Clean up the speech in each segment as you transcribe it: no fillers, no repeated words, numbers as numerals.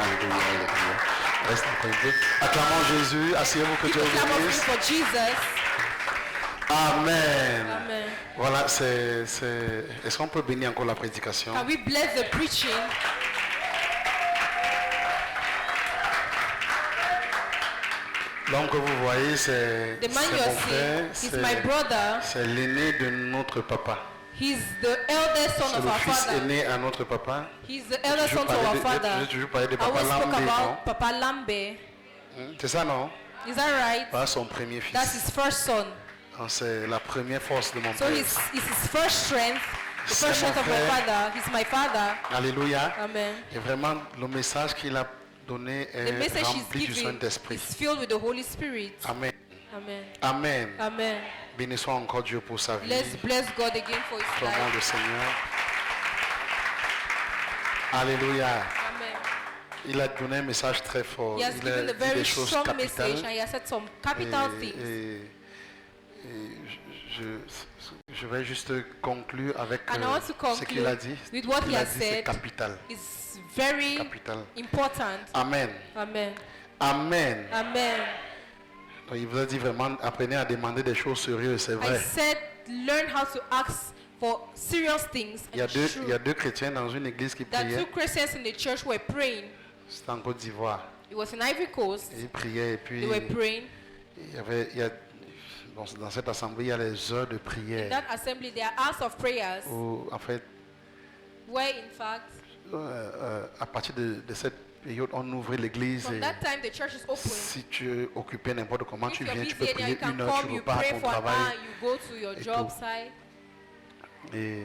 Alléluia, alléluia. Reste un peu. Acclamons Jésus. Asseyez-vous que Dieu vous bénisse. For Jesus. Amen. Amen. Voilà, est-ce qu'on peut bénir encore la prédication? Can we bless the preaching? L'homme que vous voyez, c'est The man mon you're frère, seeing is my brother. c'est l'aîné de notre papa. He's the eldest son C'est of le our fils father. aîné à notre papa. He's the eldest son to our J'ai father. toujours parlé de I papa always spoke Lambé, non? about Papa Lambe. C'est ça, non? Is that right? Voilà son premier fils. That's his first son. C'est la première force de mon So père. it's his first strength. The C'est first mon strength of my frère. father. He's my father. Alléluia. Amen. Et vraiment, le message qu'il a donné The est message he's rempli du giving Saint-Esprit. is filled with the Holy Spirit. Amen. Amen. Amen. Amen. Bénissons encore Dieu pour sa vie. Let's bless God again for his Acclamons life. le Seigneur. Alléluia. Amen. Il a donné un message très fort. He has Il a given a dit very des choses strong message capitales. and he has said some capital Et things. je vais juste conclure avec And I want to ce qu'il a conclude dit. with what Il he a has dit, c'est said. capital. It's very Capital. important. Amen. Amen. Amen. Amen. Donc, il vous a dit vraiment, apprenez à demander des choses sérieuses, c'est I vrai. said learn how to ask for serious things. Il y And it's a true. deux chrétiens dans une église qui There are priaient. two Christians in the church who were praying. C'était en Côte d'Ivoire. It was in Ivory Coast. Ils priaient et puis They were praying. dans cette assemblée, il y a les heures de prière. That assembly, there are hours of prayers Où, en fait, where in fact, à partir de cette période, on ouvrait l'église from et that time the church is open. si tu es occupé n'importe comment, If tu you're viens, tu busy peux and prier you can une heure, tu come, you repars à pray ton for an hour, travail. you go to your et job tout. site. Et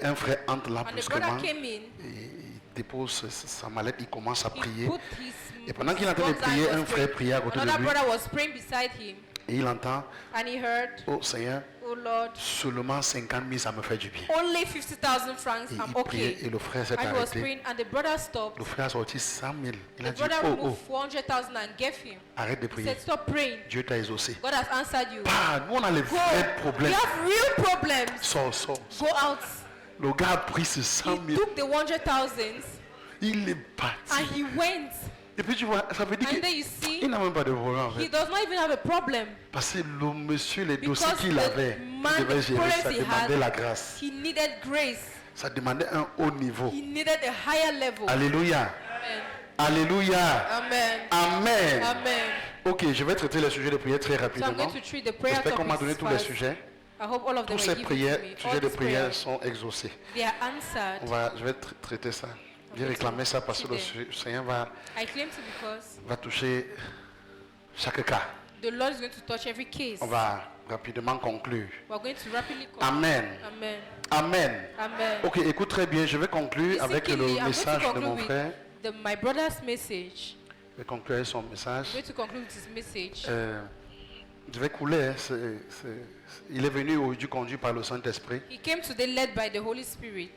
un frère entre là And the brusquement, brother came in. il dépose sa mallette, il commence à He prier. put his Et pendant qu'il est en train de guns and prier, was un frère praying. priait à côté de Another lui. brother was praying beside him. Et il entend, And he heard, oh Seigneur, oh Lord, seulement 50 000, ça me fait du bien. only 50,000 francs, Et I'm il priait okay. et le frère s'est And he was arrêté. praying and the brother stopped. Le frère a sorti 100 000. Il a The dit, brother oh, removed oh, 400,000 and gave him. arrête de He prier. said, stop praying. Dieu t'a exaucé. God has answered you. Ah, nous on a les Go. vrais You problèmes. have real problems. Sors. Go out. Le gars a pris ces 100 He 000. took the 100,000 Il est and parti. he went. Et puis tu vois, ça veut dire And then qu'il you see, n'a même pas de problème en he fait. does not even have a problem. Parce que le monsieur, les dossiers Because qu'il the avait, man, il devait the gérer, ça problems he demandait had, la grâce. He needed grace. Ça demandait un haut niveau. He needed a higher level. Alléluia. Amen. Alléluia. Amen. Amen. Amen. Ok, je vais traiter les sujets de prière très So I'm rapidement. going to treat the prayer J'espère qu'on m'a donné topics tous les first. sujets. I hope all of them Tous were ces given prières, to me. All sujets de these prière prayers, sont exaucés. they are answered. Je vais traiter ça. J'ai réclamé ça parce que le Seigneur I claim to because va toucher chaque cas. the Lord is going to touch every case. On va rapidement conclure. We're going to rapidly conclude. Amen. Amen. Amen. Amen. Ok, écoute très bien. Je vais conclure Listen avec keenly. le I'm going to message de conclude mon with frère. my brother's message. Je vais conclure avec son message. I'm going to conclude with his message. Je vais couler. Hein. Il est venu aujourd'hui conduit par le Saint-Esprit. He came today led by the Holy Spirit.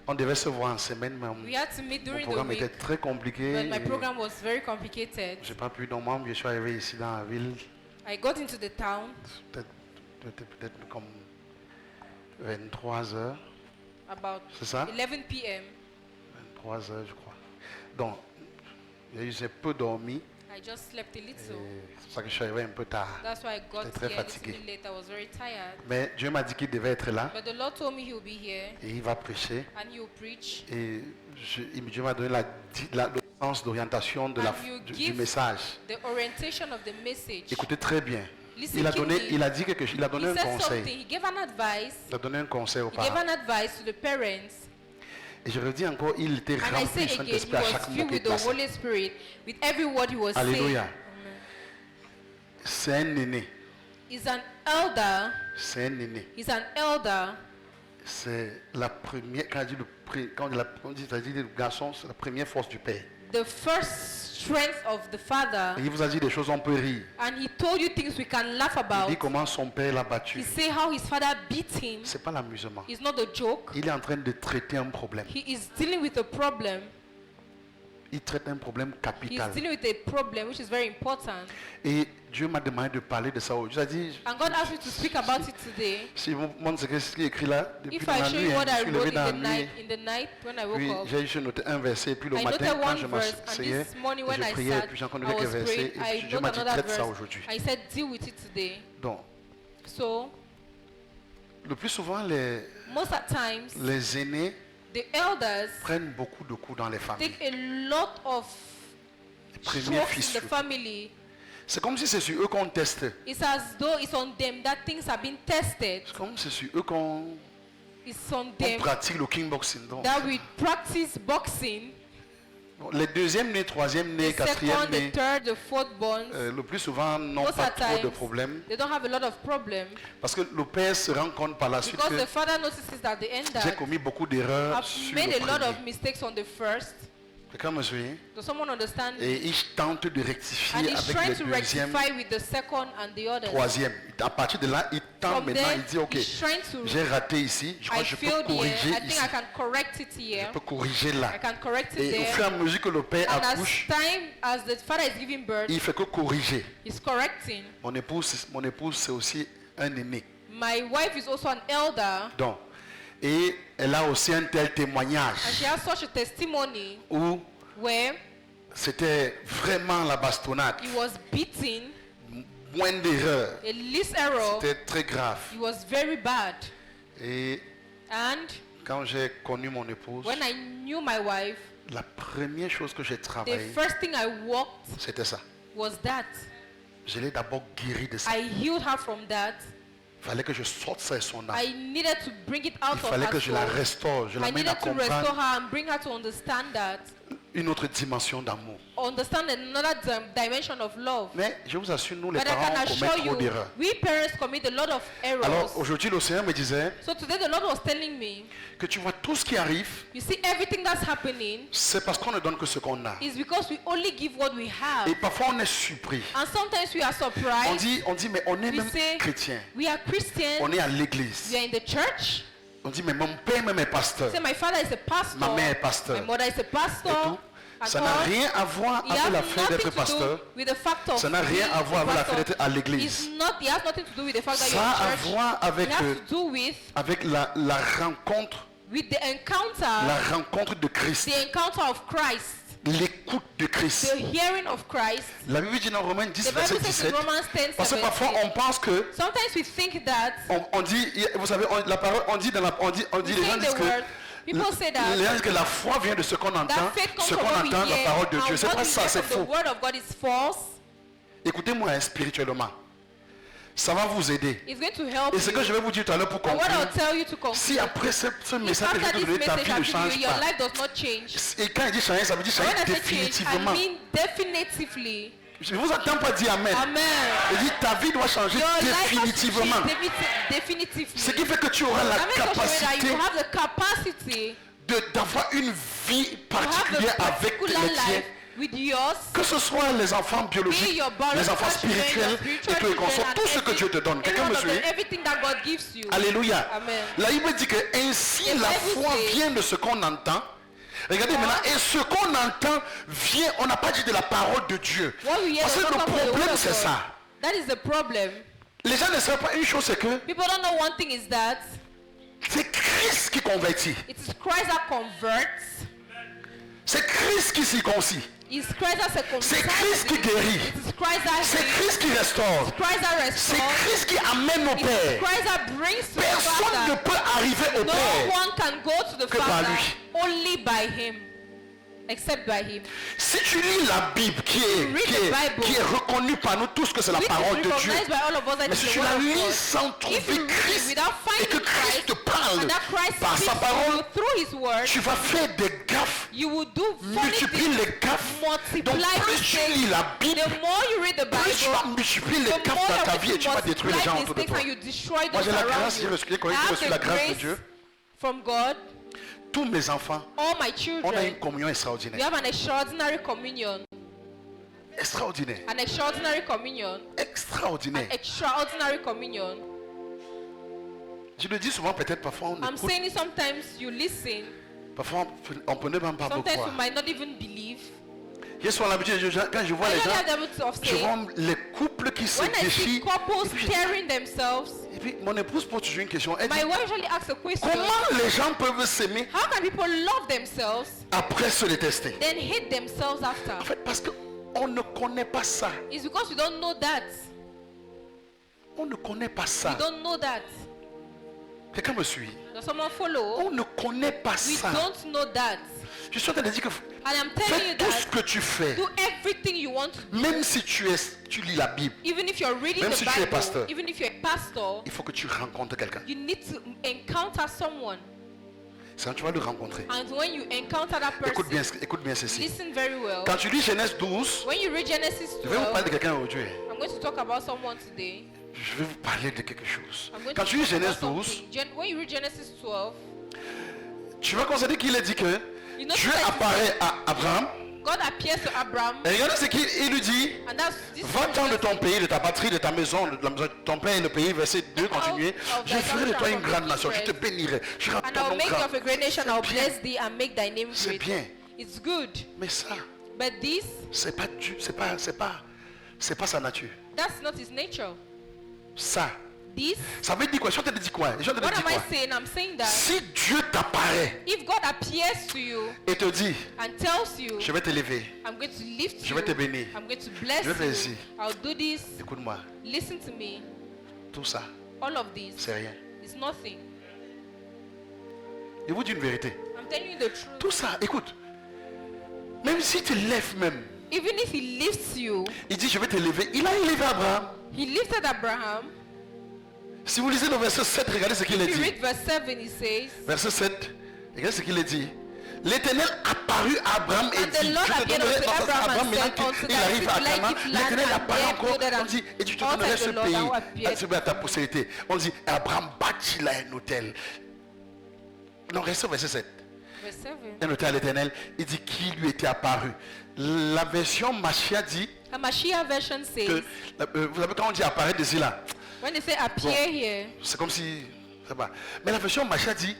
On devait se voir en semaine, mais We had to meet mon during the programme était week, très compliqué. but my program was very complicated. Je n'ai pas pu, donc moi, je suis arrivé ici dans la ville, I got into the town peut-être comme 23 heures, about c'est ça? 11 p.m. 23 heures, je crois. Donc, j'ai peu dormi, I just slept a et little. c'est pour ça que je suis arrivé un peu tard. That's why I got J'étais très here a little fatigué. bit late. I was very tired. Mais Dieu m'a dit qu'il devait être là, But the Lord told me he will be here et il va prêcher. and he will preach. Et Dieu m'a donné le sens d'orientation de And you du give message. the orientation of the message. Écoutez très bien. Listen Il a keenly. dit quelque chose, il a donné He un said something. conseil. He gave an advice. Il a donné un conseil aux He gave parents. an advice to the parents. Et je redis encore, il était And I rempli say du again, he Saint-Esprit à was chaque mot filled qu'il with the plaçait. Holy Spirit with every word he was Alléluia. saying. C'est un aîné. He's an elder. C'est un aîné. He's an elder. C'est la première, quand on dit le garçon, c'est la première force du père. The first strength of the father. Et il vous a dit des choses, on peut rire. And he told you things we can laugh Il about. dit comment son père l'a He battu. say how his father beat him. C'est pas l'amusement. It's not a joke. Il est en train de traiter un problème. He is dealing with a problem. il traite un problème He's capital. dealing with a problem which is very important. Et Dieu m'a demandé de parler de ça aujourd'hui. Il a dit, And God asked me to speak about it today. si vous montrez ce qui est écrit là, depuis If dans I la show nuit, you what je I suis levé wrote dans la in nuit. the night when I woke Puis up, j'ai juste noté un verset, puis le I matin, noted quand one je verse, and m'asseyais, this morning et when je I priais, sat, puis j'ai entendu I quelques was versets, praying, et I Dieu m'a noted dit, another traite ça verse. aujourd'hui. I said, deal with it today. Donc, So, le plus souvent, most at times, les aînés the elders prennent beaucoup de coups dans les familles. take a lot of Premiers strokes fils. in the family. C'est comme si c'est sur eux qu'on teste. It's as though it's on them that things have been tested. C'est comme si c'est sur eux qu'on It's on on them pratique le kickboxing. Donc, that we practice boxing. bon, les deuxièmes nés, troisième nés, The quatrième second, nés, the third, the fourth borns, le plus souvent n'ont most pas at trop de times, problèmes. they don't have a lot of problems. Parce que le père se rend compte par la suite Because que the father notices that the j'ai elder commis beaucoup d'erreurs have sur made le a lot of premier. mistakes on the first. Quelqu'un me suit? Does someone understand? Et il tente de And rectifier he's avec trying le to deuxième, rectify with the second and the other. troisième. À partir de là, il tente From maintenant, there, il dit, ok, he's trying to, j'ai raté ici, je crois I que je peux failed here, corriger I think ici, I can correct it here, je peux corriger là. I can correct it Et au there. fur et à mesure que le père And as accouche, time, as the father is giving birth, il fait que corriger. he's correcting. Mon épouse c'est aussi un aîné. My wife is also an elder, Donc, et elle a aussi un tel and témoignage she has such a testimony où where c'était vraiment la bastonnade. he was beaten, Moins d'erreurs. a least error, C'était très grave. it was very bad. Et And quand j'ai connu mon épouse, when I knew my wife, la première chose que j'ai the travaillé, first thing I walked c'était ça. was that. Je l'ai d'abord guéri de ça. I healed her from that. Il fallait que je sorte ça de son âme. I needed to bring it out Il of fallait her que je la soul. restaure, je I l'amène à needed to restore comprendre her and bring her to understand that. une autre dimension d'amour. Understand another dimension of love. Mais je vous assure, nous les But I parents, can on assure commet trop you, d'erreurs. we parents commit a lot of errors. Alors aujourd'hui, le Seigneur me disait So today the Lord was telling me, que tu vois tout ce qui arrive, you see everything that's happening c'est parce qu'on ne donne que ce qu'on a. is because we only give what we have. Et parfois on est surpris. And sometimes we are On surprised. dit, mais on est We même say, chrétien. we are Christians, On est à l'église. we are in the church. On dit, mais mon père même est pasteur. Say my father is a pastor, Ma mère est pasteur. my mother is a Et pastor. tout. And Ça n'a all. rien à voir It avec has la fait nothing d'être to pasteur. do with the fact of Ça n'a rien being à voir a avec la fait pastor. d'être à It l'église. has nothing to do with the fact that Ça you're a in à church. voir avec, It has to do avec la rencontre, with the la encounter, rencontre de Christ, the encounter of Christ, l'écoute de Christ. the hearing of Christ. La Bible dit dans Romains 10, The Bible verset says in 17, Romans 10, parce que parfois on pense que, sometimes we think that on dit, vous savez, la parole, on dit, we les gens saying disent the word. que People say les that gens disent que la foi vient de ce qu'on entend, that faith comes ce from qu'on what we entend, la hear, parole de Dieu. and C'est what pas we ça, hear c'est from the faux. word of God is false. Écoutez-moi spirituellement. Ça va vous aider. It's going to help Et ce que je you. vais vous dire tout à l'heure pour And what conclure, I'll tell you to si conclude, après ce if message que je vais after te donner, this ta message vie ne I've given change you, your pas. life does not change. Et quand il dit changer, ça veut dire When changer I say change, I définitivement. mean definitively. Je ne vous entends pas dire Amen. Amen. Il dit ta vie doit changer Your life has to définitivement. change definitively. Ce qui fait que tu auras la That means also that capacité you have the capacity d'avoir une vie to have particulière a avec particular les tiens. life with yours. Que ce soit les enfants biologiques, Be your biological les enfants children, spirituels, your et spiritual que les consorts, children, tout ce and que Dieu te donne. Quelqu'un me suit? everything that God gives you. Alléluia. Amen. La Bible dit que ainsi The la Bible foi says- vient de ce qu'on entend. Regardez maintenant, et ce qu'on entend vient, on n'a pas dit de la parole de Dieu. What we hear Parce que does le not come from the word problème of c'est God. ça. That is the problem. Les gens ne savent pas une chose, c'est que People don't know one thing is that c'est Christ qui convertit. it is Christ that converts. C'est Christ qui circoncit. It's Christ that C'est circumcises. Christ qui guérit. It is Christ that C'est heals. Christ qui restaure. Christ that C'est restores. Christ qui amène au It is Père. Christ that brings to the Personne ne Father. peut arriver au No Père. one can go to the que par Father lui. only by Him, except by Him. Si tu lis la Bible qui est reconnue par nous tous que c'est la Which parole is de Dieu, recognized by all of us that mais is si the tu word la of lis God. sans If trouver you read Christ without et que finding Christ te Christ, parle and that Christ par speaks sa to parole, you through His word, tu vas faire des gaffes, you will do funny multiplie things, les gaffes. Donc multiply plus tu mistakes. lis la Bible, The more you read the plus tu vas Bible, multiplier les the gaffes more dans ta you're vie et going tu to vas détruire les gens multiply autour de mistakes toi. and you destroy Moi those j'ai la around grâce, you. j'ai I have reçu la the grâce de grace Dieu. from God. Tous mes enfants, All my on a children, une communion we extraordinaire. have an extraordinary communion. Extraordinaire. An extraordinary communion. An Extraordinaire. extraordinary communion. Je le dis souvent, peut-être parfois on I'm écoute, saying it sometimes you listen, parfois on peut ne même pas me sometimes you croire. might not even believe. J'ai souvent l'habitude, quand je vois I les don't gens, have the habit of je saying, vois les couples qui se when I see déchirent. couples Et puis, tearing themselves, mon épouse pose toujours une question. Elle dit, my wife usually asks a question. comment les gens peuvent s'aimer How can people love themselves, après se détester? then hate themselves after? En fait, parce qu'on ne connaît pas ça. It's because we don't know that. On ne connaît pas We ça. don't know that. Quelqu'un me suit. Does someone follow? On ne connaît pas We ça. don't know that. Je suis en train de dire que And I'm telling fais you tout ce that. que tu fais. Do everything you want to do. Même si tu lis la Bible, Even if you're reading Même the si tu es Bible, pasteur. even if you're a pastor, il faut que tu rencontres quelqu'un. you need to encounter someone. C'est quand tu vas le rencontrer. And when you encounter that person, Écoute bien ceci. listen very well. Quand tu lis Genèse 12, When you read Genesis je vais vous 12, parler de quelqu'un aujourd'hui. I'm going to talk about someone today. Je vais vous parler de quelque chose. I'm going Quand to tu lis talk Genèse about 12, something. When you read Genesis 12, tu vas constater qu'il a dit que you know Dieu that apparaît à Abraham. God appears to Abraham, Et regardez ce qu'il lui dit. and that's this Va-t'en de ton pays, de ta patrie, de ta maison, de la maison de ton père et le pays. Verset 2, continuez. Je ferai de toi une grande nation. Je te bénirai. Je and rendrai ton I'll nom make you grand. of a great nation. I'll bless thee and make thy name C'est great. bien. It's good, Mais ça, but this, c'est pas sa nature. that's not his nature. Ça, This, ça veut dire quoi? Je suis en train de dire quoi? Je suis en train de what dire am I quoi? saying? I'm saying that Si Dieu t'apparaît if God appears to you et te dit, and tells you, je vais te lever, I'm going to lift je you, vais te bénir, I'm going to bless je vais faire you, ici. I'll do this, écoute-moi, listen to me, tout ça, all of this c'est rien. is nothing. Je vous dis une vérité. I'm telling you the truth. Tout ça, écoute, même si tu lèves même, Even if he lifts you, il dit je vais te lever. Il a élevé Abraham. he lifted Abraham. Si vous lisez le verset 7, regardez ce qu'il a If you dit. read verse 7, he says, Verset 7, regardez ce qu'il a dit. L'Éternel apparut à Abraham et and the dit, Lord je te appeared donnerai, unto non, ça, c'est Abraham Abraham, and maintenant said unto qu'il thy arrive à people, Canaan, like it land l'Éternel and apparaît there encore, builded on an dit, et tu te altar donnerai to ce the Lord pays, thou appeared. à ta postérité. On dit, Abraham bâtit là un hôtel. Non, restez au verset 7. Verse 7. Un hôtel à l'Éternel, il dit qui lui était apparu. La version Machia dit A Mashiach version says, que, vous savez quand on dit apparaître ici là, when they say appear here, c'est comme si, c'est pas. Mais la version Machia dit,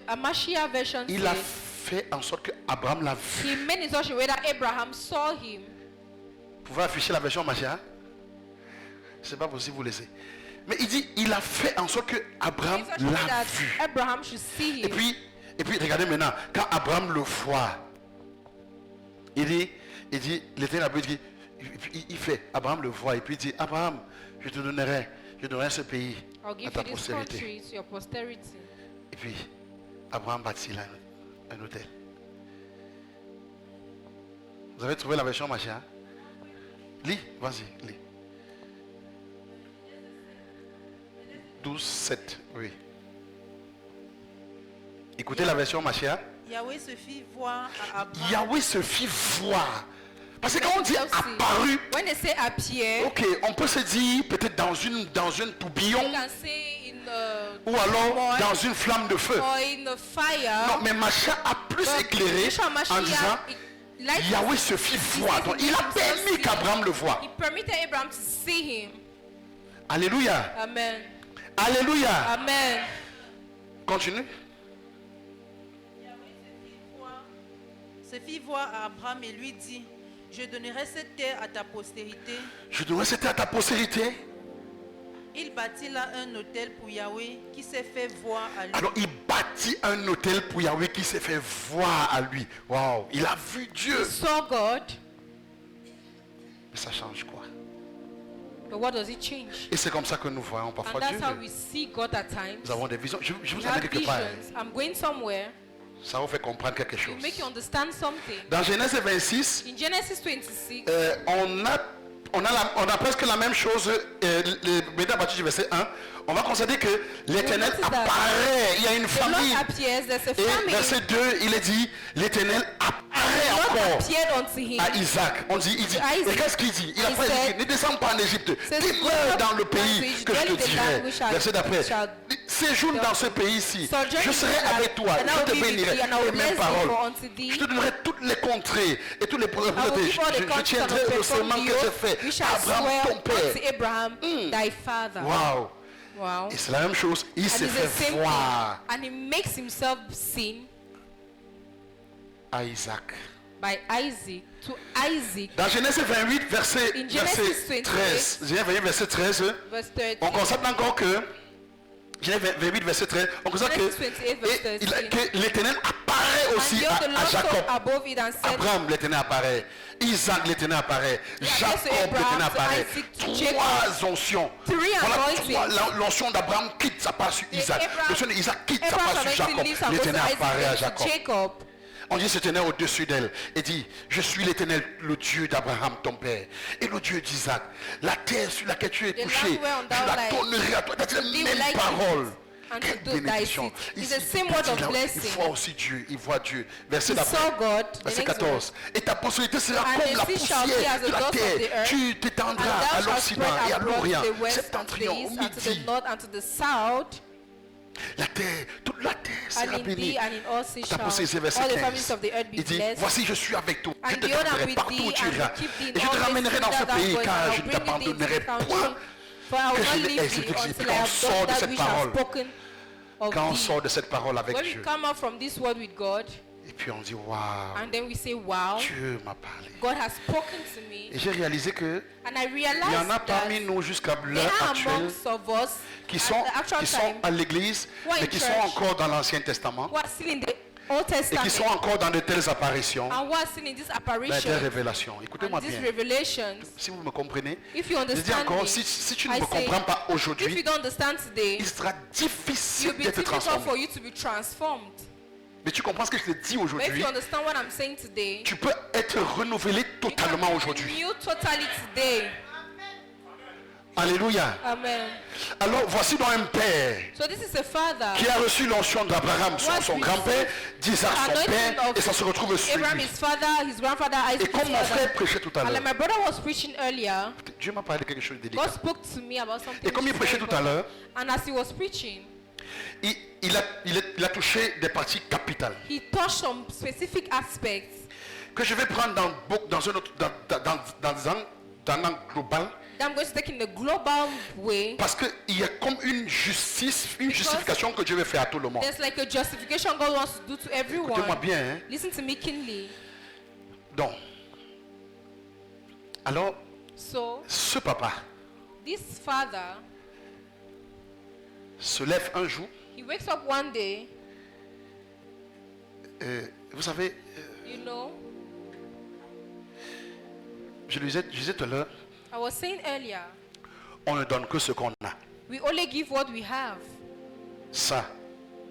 a Mashiach version il a says, fait en sorte que Abraham l'a vu. he made in such a way that Abraham saw him. Vous pouvez afficher la version Machia? C'est pas possible, vous laissez. Mais il dit, il a fait en sorte que Abraham In such a way l'a that vu. Abraham should see Et him. puis, regardez maintenant, quand Abraham le voit, il dit, l'Éternel dit, il fait, Abraham le voit, et puis il dit, Abraham, je donnerai ce pays I'll à give ta you this postérité. country to your posterity. Et puis, Abraham bâtit là un hôtel. Vous avez trouvé la version machin? Lis, vas-y, lis. 12, 7, oui. Écoutez la version machin. Yahweh se fit voir à Abraham. Yahweh se fit voir. Parce que quand on dit apparu, When they say appear, ok, on peut se dire peut-être dans une tourbillon you can say in ou alors fire dans une flamme de feu. or in a fire. Non, mais Machin a plus But éclairé Yeshua en Mashiach, disant like Yahweh se fit voir. Donc il a permis qu'Abraham le voie. he permitted Abraham to see him. Alléluia. Amen. Alléluia. Amen. Continue. Se fit voir à Abraham et lui dit, je donnerai cette terre à ta postérité. Je donnerai cette terre à ta postérité. Il bâtit là un hôtel pour Yahweh qui s'est fait voir à lui. Alors il bâtit un hôtel pour Yahweh qui s'est fait voir à lui. Waouh, il a vu Dieu. He saw God, Mais ça change quoi? but what does it change? Et c'est comme ça que nous voyons And parfois that's Dieu. how we see God at times. Nous avons des visions. Je vous We amène have quelque part. visions. I'm going somewhere. Ça vous fait comprendre quelque chose. It make you understand something. Dans Genèse 26, In Genesis 26, on a presque la même chose. Maintenant, à partir du verset 1, on va constater que l'Éternel notice that apparaît. Il y a une the Lord famille. appears, there's a Et family. verset 2, il est dit, l'Éternel The apparaît Lord encore appeared unto him. à Isaac. Il dit, Isaac. et qu'est-ce qu'il dit? Il a He pas said, dit, ne descends pas en Égypte. says, Demeure dans le "Go pays to que je te dwell in the dirai. land which I Verset d'après, shall séjourne dans ce pays-ci. sojourn Je serai in the avec land, toi. and I Je will te be with bénirai. thee, and I will Et bless même thee parole. for unto thee. Je te donnerai toutes les contrées et toutes les propriétés. I will give all the Je countries tiendrai of le the serment que j'ai fait. we shall Abraham, swear ton père. unto Abraham, thy father. Waouh. Wow. Et c'est la même chose. Il And s'est it's the fait same voir thing. And he makes himself seen à Isaac. by Isaac to Isaac. Dans Genèse 28, verset, In Genesis 28, 13. Genèse 28, verset 13. Verse 30. On constate encore que Genèse 28, verset 13. On constate Genesis 28, verse que l'Éternel apparaît aussi And the à Lord Jacob. saw above it and said, Abraham, l'Éternel apparaît. Isaac, l'Éternel apparaît. Jacob, Abraham, l'Éternel to apparaît. Isaac, to Trois onctions. Three Voilà, anointings. l'onction d'Abraham quitte sa part sur Isaac. Abraham- L'onction d'Isaac quitte sa Abraham's part sur anointing Jacob. leaves and goes to L'Éternel Isaac apparaît à and to Jacob. Jacob. On dit cet éternel au-dessus d'elle et dit, je suis l'Éternel, le Dieu d'Abraham, ton père, et le Dieu d'Isaac. La terre sur laquelle tu es The couché, land where on je thou la liest, donnerai à toi. C'est la thee même like parole. and Quelle to do thy bénédiction. seed. It's Ici, the same word of il blessing. voit aussi Dieu, il voit Dieu. Verset He d'après, saw God, the verset next 14. Et ta postérité sera And comme the la seed shall be poussière as the de la dust of terre. the earth, Tu and t'étendras thou à shalt l'Occident spread et à abroad l'Orient, to the west and to the septentrion, au east and to the midi. north and to the south. La terre, toute la terre And sera in bénie. thee and in all sea Ta shall postérité, verset all the 15. families of the earth be Il dit, blessed. voici je suis avec toi, je And te behold, I'm garderai with partout où thee, tu and iras, will keep thee in et je te all ramènerai dans ce places pays, thou goest, car and je I'll ne bring thee to t'abandonnerai this country, point. for I will Que not je leave thee l'exécute. until Quand I on have sort done de that cette which I parole, have spoken of Quand on thee. sort de cette parole avec When we Dieu, come out from this word with God, et puis on dit, waouh, and then we say, wow, Dieu m'a parlé. God has spoken to me. Et j'ai réalisé que And I il y en realized a that parmi nous jusqu'à there l'heure are actuelle amongst of us qui at sont, the actual qui sont time à l'église, who are mais in qui sont church, encore dans l'Ancien Testament who are still in the Old et qui sont Testament, encore dans de telles apparitions, and who are still in this des apparition révélations. Écoutez-moi and these bien. revelations. Si vous me comprenez, If you je dis understand encore, me, si tu ne I me say, comprends pas if you aujourd'hui, don't understand today, il sera it difficile will be d'être difficult transformé. for you to be transformed. Mais tu comprends ce que je te dis But if aujourd'hui, you understand what I'm saying today, tu peux être renouvelé you can totalement be aujourd'hui. renewed totally today. Alléluia. Amen. Alors voici donc un père So this is a father. qui a reçu l'onction d'Abraham, son grand-père, d'Isaac, son Anointing père, of et ça se retrouve sur Abraham, lui. his father, his grandfather, Et Isaac, comme his mon father. frère prêchait tout à And l'heure, like my brother was preaching earlier, Dieu m'a parlé de quelque chose de God délicat. spoke to me about something. Et comme il which is prêchait very tout à l'heure, important. And as he was preaching, il a touché des parties capitales he touched some specific aspects que je vais prendre dans un autre, dans un global, that I'm going to take in the global way. parce qu'il y a comme une justice, une Because justification que Dieu veut faire à tout le monde. There's like a justification God wants to do to everyone. Écoutez-moi bien, hein. Listen to me keenly. Donc, alors, So, ce papa this father, se lève un jour, he wakes up one day, vous savez, you know, je disais tout à l'heure, I was saying earlier, on ne donne que ce qu'on a. we only give what we have. Ça,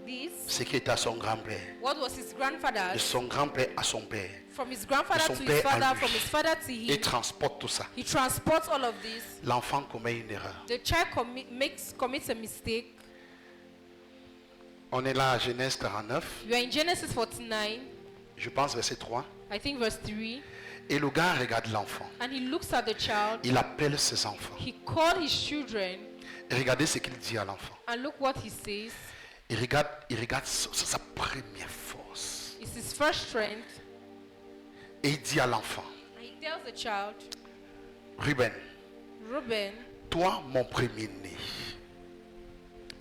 This, c'est qui était à son grand-père. what was his grandfather, De son grand-père à son père. from his grandfather son to his père à father, lui. from his father to Et him. transporte tout ça. He transports all of this. L'enfant commet une erreur. The child commits a mistake. On est là à Genèse 49, We are in Genesis 49, je pense verset 3. I think verse 3, Et le gars regarde l'enfant. and he looks at the child. Il appelle ses enfants. He called his children, Et regardez ce qu'il dit à l'enfant. and look what he says. Il regarde sa première force. It's his first strength. Et il dit à l'enfant, And he tells the child, Ruben, Reuben, toi mon premier-né,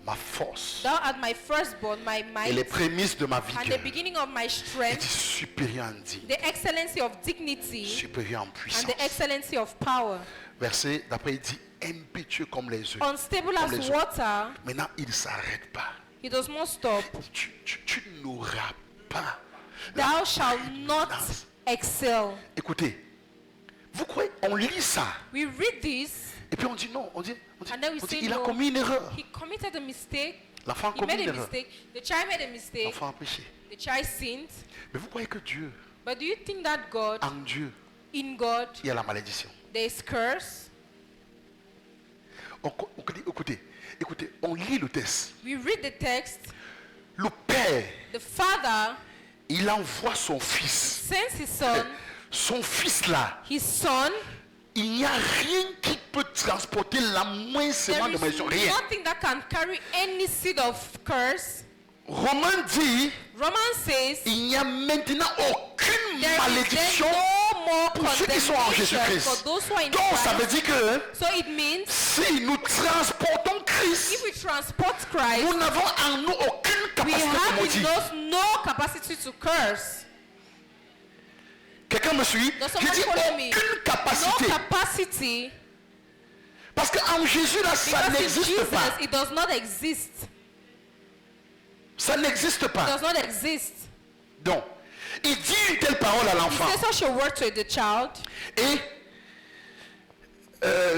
ma force thou art my firstborn, my et les might, prémices de ma and vigueur. the beginning of my Il dit strength, supérieur en digne, the excellency of dignity, supérieur en and puissance. the excellency of power. Verset d'après il dit impétueux comme les œufs. Unstable Comme as les water, Maintenant il ne s'arrête pas. he does not stop. Tu n'auras pas. Thou shalt not l'abondance. excel. Écoutez, vous croyez, on lit ça We read this, et puis on dit non, on dit and then we say il a no. commis une erreur. He committed a mistake. L'enfant a He commis made une a erreur. mistake. The child made a mistake. L'enfant a péché. The child sinned. Mais vous croyez que Dieu, But do you think that God, en Dieu, in God, il y a la malédiction? there is curse? Écoutez, on lit le texte. We read the text. Le père, The father il envoie son fils. sends his son. Son fils là, His son, il n'y a rien qui peut transporter la moindre there semence de is malédiction. Rien. nothing that can carry any seed of curse. Romain dit, Romans says il n'y a maintenant aucune there is then malédiction no more pour ceux qui sont en condemnation for Jésus-Christ. those who are in Donc ça veut Christ. dire que So it means si nous transportons if Christ, we transport Christ, nous n'avons en nous aucune we capacité de have in maudire. us no capacity to curse. Quelqu'un me suit? Does J'ai someone dit follow me? aucune No capacité. capacity. Parce qu'en Jésus, là, ça Because in n'existe Jesus, pas. it does not exist. Ça n'existe It pas. does not exist. Donc, il dit une telle parole à He l'enfant. says such a word to the child. Et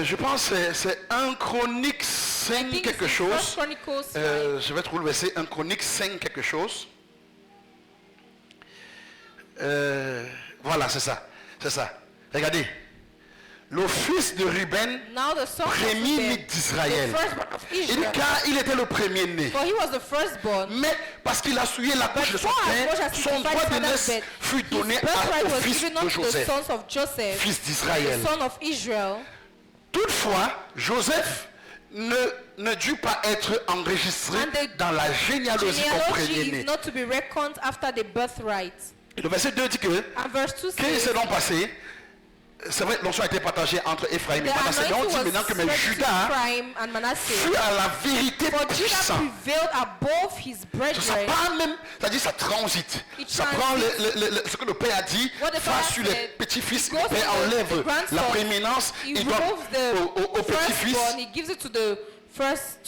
je pense que c'est 1 Chronique 5 think quelque it's in chose. First Chronicles 5. Je vais trouver le verset 1 Chronique 5 quelque chose. Voilà, c'est ça. C'est ça. Regardez. Le fils de Ruben, Now the son of premier-né Reuben, d'Israël. the firstborn of Et Israel. car il était le premier-né. For he was the firstborn. Mais parce qu'il a souillé la couche de son For as much père, as he son defied droit his d'aînesse father's bed, fut donné his birthright au was fils given de unto the Joseph, sons of Joseph, fils the d'Israël. son of Israel. Toutefois, Joseph ne dut pas être enregistré And the dans la généalogie comme Genealogy premier-né. is not to be reckoned after the birthright. Et le verset 2 dit que, And verse 2 qu'est-ce qui says, s'est donc passé? C'est vrai, l'onction a été partagée entre Ephraim et the Manasseh. Mais on anointing dit was maintenant que mais spread to Judas Ephraim and Manasseh. fut à la vérité For Judah puissant. prevailed above his Ça brethren. part même, c'est-à-dire ça transite. It Ça prend transits. ce que le père a dit, What the va father sur les said, petits-fils, it le goes père to the enlève grandson. la prééminence, He il donne removes the au petit-fils. firstborn, he gives it to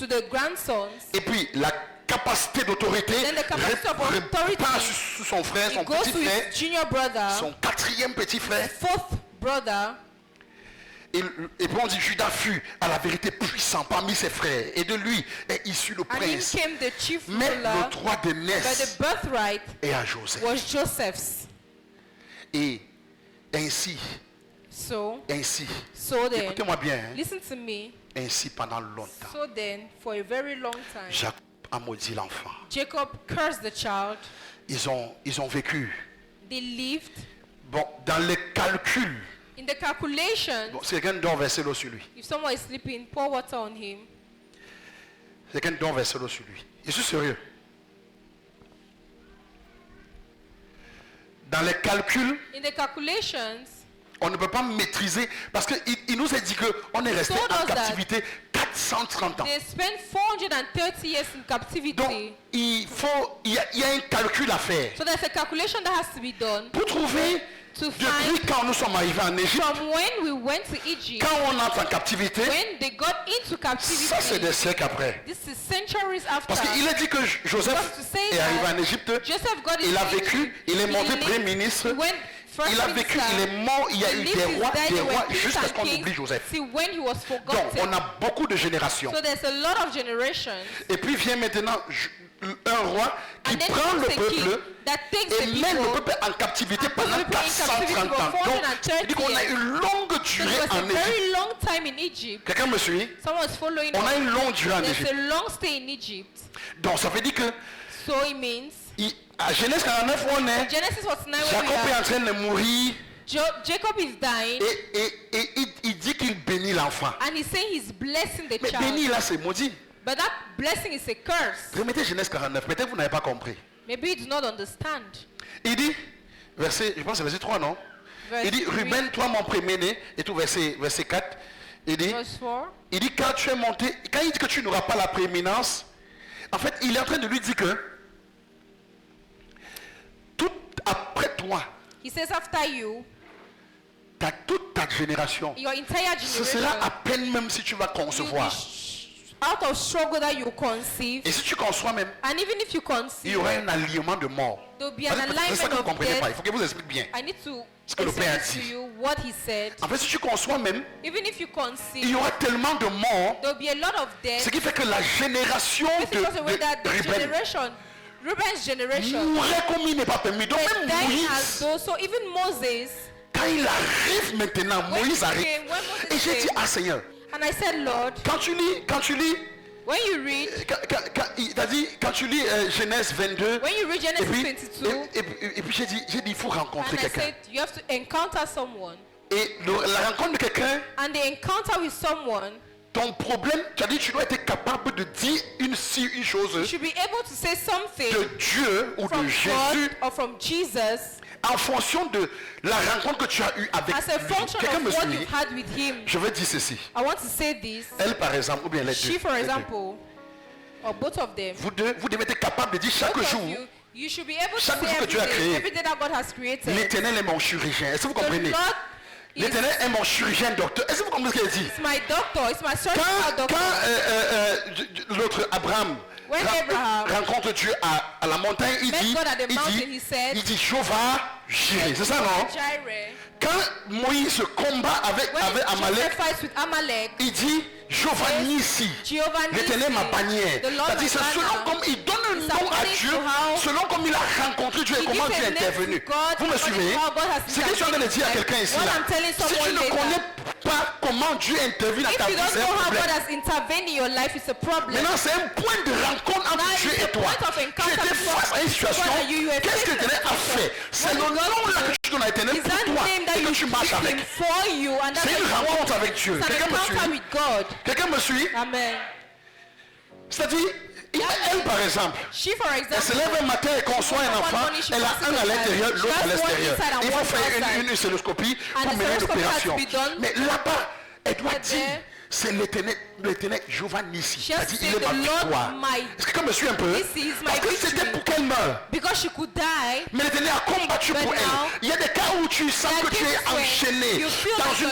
the grandsons. Et puis la capacité d'autorité Then the capacity of authority, repasse sur son frère, son It goes petit to frère, his junior brother, son quatrième petit frère. fourth brother. Et puis on dit Judas fut à la vérité puissant parmi ses frères. Et de lui est issu le And in prince. came the chief Mais ruler, le droit de but naissance the birthright est à Joseph. was Joseph's. Et ainsi, So then, écoutez-moi bien, hein, listen to me. ainsi pendant longtemps, So then, for a very long time, Jacob a maudit l'enfant. Jacob cursed the child. Ils ont vécu. They lived Bon, dans les calculs, in the calculation. bon, si quelqu'un dort, versez l'eau sur lui. If someone is sleeping, pour water on him. Si quelqu'un dort, versez l'eau sur lui. Je suis sérieux. Dans les calculs, In the calculations, on ne peut pas maîtriser parce qu'il nous a dit qu'on est resté told en us that captivité 430 ans. they spent 430 years in captivity. Donc, il y a un calcul à faire. So there's a calculation that has to be done Pour trouver, to depuis find quand nous sommes arrivés en Égypte, from when we went to Egypt, quand on entre en captivité, when they got into ça c'est captivity. des siècles après. This is centuries after. Parce qu'il a dit que Joseph Because to say est arrivé that en Égypte, Joseph got il a into vécu, Egypt, il est he monté lived, premier ministre, he went first il a vécu, minister, il est mort, il y a eu he des lived his rois, life, there were kings jusqu'à ce and qu'on kings, oublie Joseph. till when he was Donc, forgotten. on a beaucoup de générations. So there's a lot of generations. Et puis vient maintenant un roi qui And then prend le comes a king peuple that takes et the met le people. peuple en captivité and puts pendant the people in captivity 430 for ans. Donc, 430 il dit qu'on a years. une longue So durée it was a en Égypte. very long time in Egypt. Quelqu'un me suit? Someone is following On a us. une longue durée en There's Égypte. a long stay in Egypt. Donc ça veut dire que So it means à Genèse 49 où on est, Genesis 49 where Jacob we est en are. train de mourir Jacob is dying et il dit qu'il bénit l'enfant. and he's saying he's blessing the Mais child. béni là c'est maudit. But that blessing is a curse. Remettez Genèse 49, peut-être que vous n'avez pas compris. Maybe you do not understand. Il dit, je pense que c'est verset 3 non? Verse Il dit, 3. Ruben, toi mon premier-né, et tout verset 4, il dit, Verse 4. il dit, quand tu es monté, quand il dit que tu n'auras pas la prééminence, en fait, il est en train de lui dire que, tout après toi, He says after you, toute ta génération, your entire ce generation, sera à peine même si tu vas you'll concevoir. be out of struggle that you conceive. Et si tu conçois même, And even if you il y conceive, aura un alliement de mort. there'll be an C'est ça que vous ne alignment of comprenez pas. Il death. faut que je vous explique bien. I need to Ce que le Père a explain to dit. you what he said. En fait, si tu conçois même, Even if you il conceive, y aura tellement de morts, there'll be a lot of ce death. qui fait que la génération This is just the way that de the Ruben generation, Reuben's generation, mourrait comme il n'est pas permis. Donc were même dying as Moïse, though. So even Moses, quand il arrive maintenant, when Moïse he arrive. came, when Moses Et j'ai dit, came, ah Seigneur, and I said, Lord, quand tu lis, when you read, il t'a dit, quand tu lis Genèse 22, when you read et Genesis puis, 22, et puis j'ai dit, il faut rencontrer and I quelqu'un. said, you have to encounter someone. Et la rencontre de quelqu'un, And the encounter with someone, ton problème, tu as dit, tu dois être capable de dire une you chose should be able to say something de Dieu ou de from Jésus God or from Jesus en fonction de la rencontre que tu as eue avec as a lui. function Quelqu'un of me what suit? you've had with him. Je veux dire ceci. I want to say this. Elle, par exemple, ou bien les deux. She, for les deux. example, or both of them, Vous devez être capable de dire chaque both jour, of you, You should be able to Chaque say jour que every Dieu a créé, day, every day that God has created. l'Éternel est mon chirurgien. Est-ce que vous The comprenez? Lord is L'Éternel est mon chirurgien docteur. Est-ce que vous comprenez ce qu'il dit? my doctor. It's my surgical doctor. Quand l'autre Abraham When Abraham rencontre Dieu à la montagne, il met dit, God at the mountain, he said, Jéhovah Jireh. C'est ça, non? Jireh. Quand Moïse combat avec When Amalek, Joseph fights with Amalek, il dit Jéhovah Nissi. Jehovah L'Éternel ma Nissi, bannière. the Lord C'est-à-dire, my c'est selon banner. comme il donne un It's nom à according Dieu, to how selon comme il a rencontré Dieu et he comment gives Dieu a est name to intervenu. God, Vous me according suivez? to how God has C'est ce que je suis en train de dire à quelqu'un ici. What Là. I'm telling Si tu someone ne later, connais pas comment Dieu intervient dans if ta you vie, don't c'est know un how God problème. has intervened in your life, it's a problem. Maintenant, c'est un point de rencontre entre Now Dieu it's et a toi. point of Tu encounter étais before face à une situation. God and you were Qu'est-ce que facing l'Éternel a a fait? C'est le What nom God là did que tu donnes à l'Éternel Is pour that toi name that et que you tu marches give avec. him for you, and that's C'est how une you walk. rencontre avec Dieu. It's an Quelqu'un me encounter suit? with God. Quelqu'un me suit? Amen. C'est-à-dire, elle par exemple, She, for elle se lève example, un matin et conçoit un enfant, elle a un à l'intérieur, l'autre à l'extérieur. Il faut faire une celloscopie pour mener l'opération. Mais là-bas, elle doit dire, c'est l'Éternel, Jéhovah Nissi. C'est-à-dire, il est ma victoire. Est-ce que quelqu'un me suit un peu? Parce que c'était pour qu'elle meure. because she could die, Mais l'Éternel a combattu pour elle. Il y a des cas où tu sens que tu es enchaîné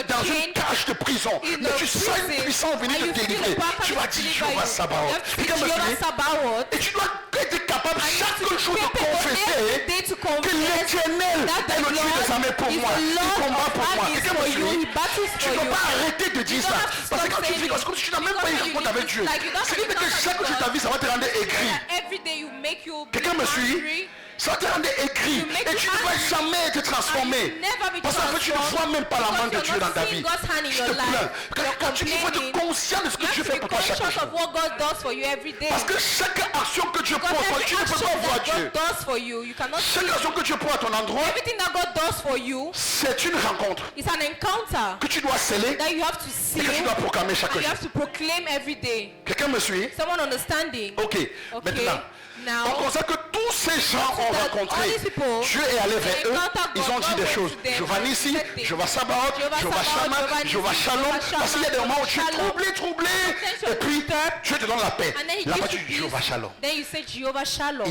dans une cage de prison. Mais tu sens une puissance venir te délivrer. Tu vas dire Jéhovah Sabaoth. Quelqu'un me suit? Et tu dois être capable chaque jour de confesser que l'Éternel est le Dieu des armées pour moi. Il combat pour moi. Quelqu'un me suit? Tu ne dois pas arrêter de dire ça. Parce que quand tu dis, c'est comme si tu n'as même pas eu rencontre avec Dieu. C'est-à-dire que chaque jour de ta vie, ça va te rendre aigri. every day you make you be Quelqu'un me suit? angry. Ça va te rendre aigri. Et tu ne vas jamais être transformé. Parce qu'en fait, tu ne vois même pas la main de Dieu dans ta vie. Je te plains. Quand tu faut être conscient de ce que Dieu fait pour toi chaque jour. of what God does for you every day. Parce que chaque action que Dieu pose, tu ne peux pas voir Dieu. God does for you, you cannot see Chaque action que Dieu pose à ton endroit, everything that God does for you. c'est une rencontre It's an encounter que tu dois sceller that you have to et see que tu dois proclamer chaque and you jour. have to proclaim every day. Quelqu'un me suit? Someone understanding. Ok. Okay. Maintenant, Now, on constate que tous ces gens ont that rencontré. all these people, Dieu est allé vers they eux. encountered Ils God. ont dit God des went choses. to them Jéhovah and Nissi, said things. Jéhovah Sabaoth, Jéhovah Jéhovah Sabaoth, Shammah, Jéhovah Jéhovah Nissi, Shalom. Jéhovah Parce qu'il y a des moments où tu es Shalom. troublé. Sometimes Et puis, disturbed. Dieu te donne la paix. And then he Là-bas, gives tu you dis peace. Jéhovah Shalom. Then you say Jehovah Shalom.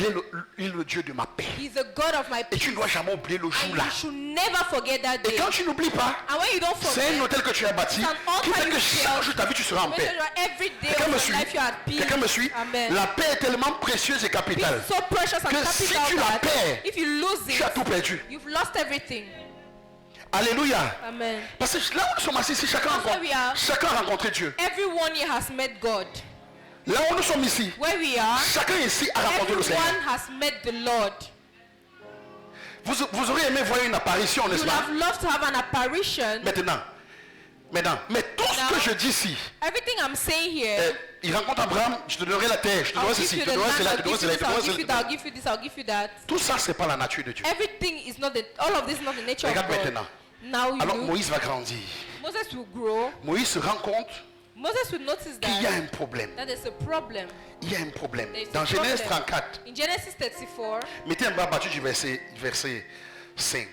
Il est le Dieu de ma paix. He's the God of my Et peace. tu ne dois jamais oublier le And jour là. you should never forget that Et day. quand tu n'oublies pas, And when you don't c'est forget, un hôtel que tu as bâti it's an altar qui fait que you chaque built. jour de ta vie, tu seras en Make paix. sure that every day Quelqu'un of me your suit? life you are at peace. Quelqu'un me suit? Amen. La paix est tellement précieuse et capitale It's so precious and que si capital tu la that perds, if you lose tu as it, tout perdu. you've lost everything. Alléluia. Amen. Parce que là où nous sommes assis ici, chacun That's where we are. a rencontré Dieu. Everyone here has met God. Là où nous sommes ici, Where we are, chacun ici a rencontré le Seigneur. everyone has met the Lord. Vous auriez aimé voir une apparition, You n'est-ce would pas? have loved to have an apparition. Maintenant, mais tout ce que je dis ici, Everything I'm saying here, il rencontre Abraham, je te donnerai la terre, je te I'll donnerai give ceci, you je te the donnerai land, cela, je I'll te donnerai give you cela, je te this, I'll donnerai give you cela. that, I'll give you this, I'll give you that. Tout ça, c'est pas la nature de Dieu. Everything is not the, all of this is not the nature of Regarde God. maintenant. Now Alors you, Moïse va grandir. Moses will grow. Moïse se rend compte Moses will notice qu'il y a that, un problème. that there's a problem. Il y a un problème. There is Dans a Genèse problem. 34, In Genesis 34, mettez un bras battu du verset 5.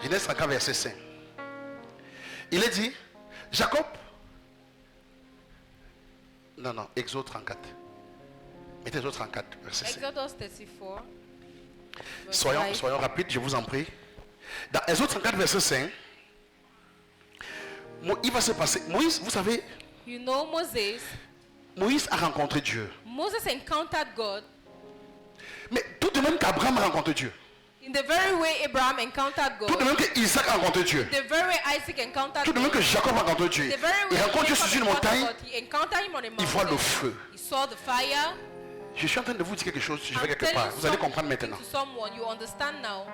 Genèse 34, verset 5. Il est dit, Jacob. Non, Exode 34. Mettez Exode 34, verset 5. Exodus 34, verse Soyons 5. rapides, je vous en prie. Dans Exode 34, verset 5, il va se passer. Moïse, vous savez, You know Moses. Moïse a rencontré Dieu. Moses encountered God Mais tout de même qu'Abraham a rencontré Dieu. in the very way Abraham encountered Tout de God. même qu'Isaac a rencontré Dieu. The very way Isaac encountered Tout de même God. que Jacob a rencontré Dieu. The very Il way rencontre Dieu Jacob sur une encountered montagne. God, he encountered him on a Il voit le mountain. feu. He saw the fire. Je suis en train de vous dire quelque chose, je vais I'm quelque telling part. Vous allez something comprendre maintenant. to someone, you understand now.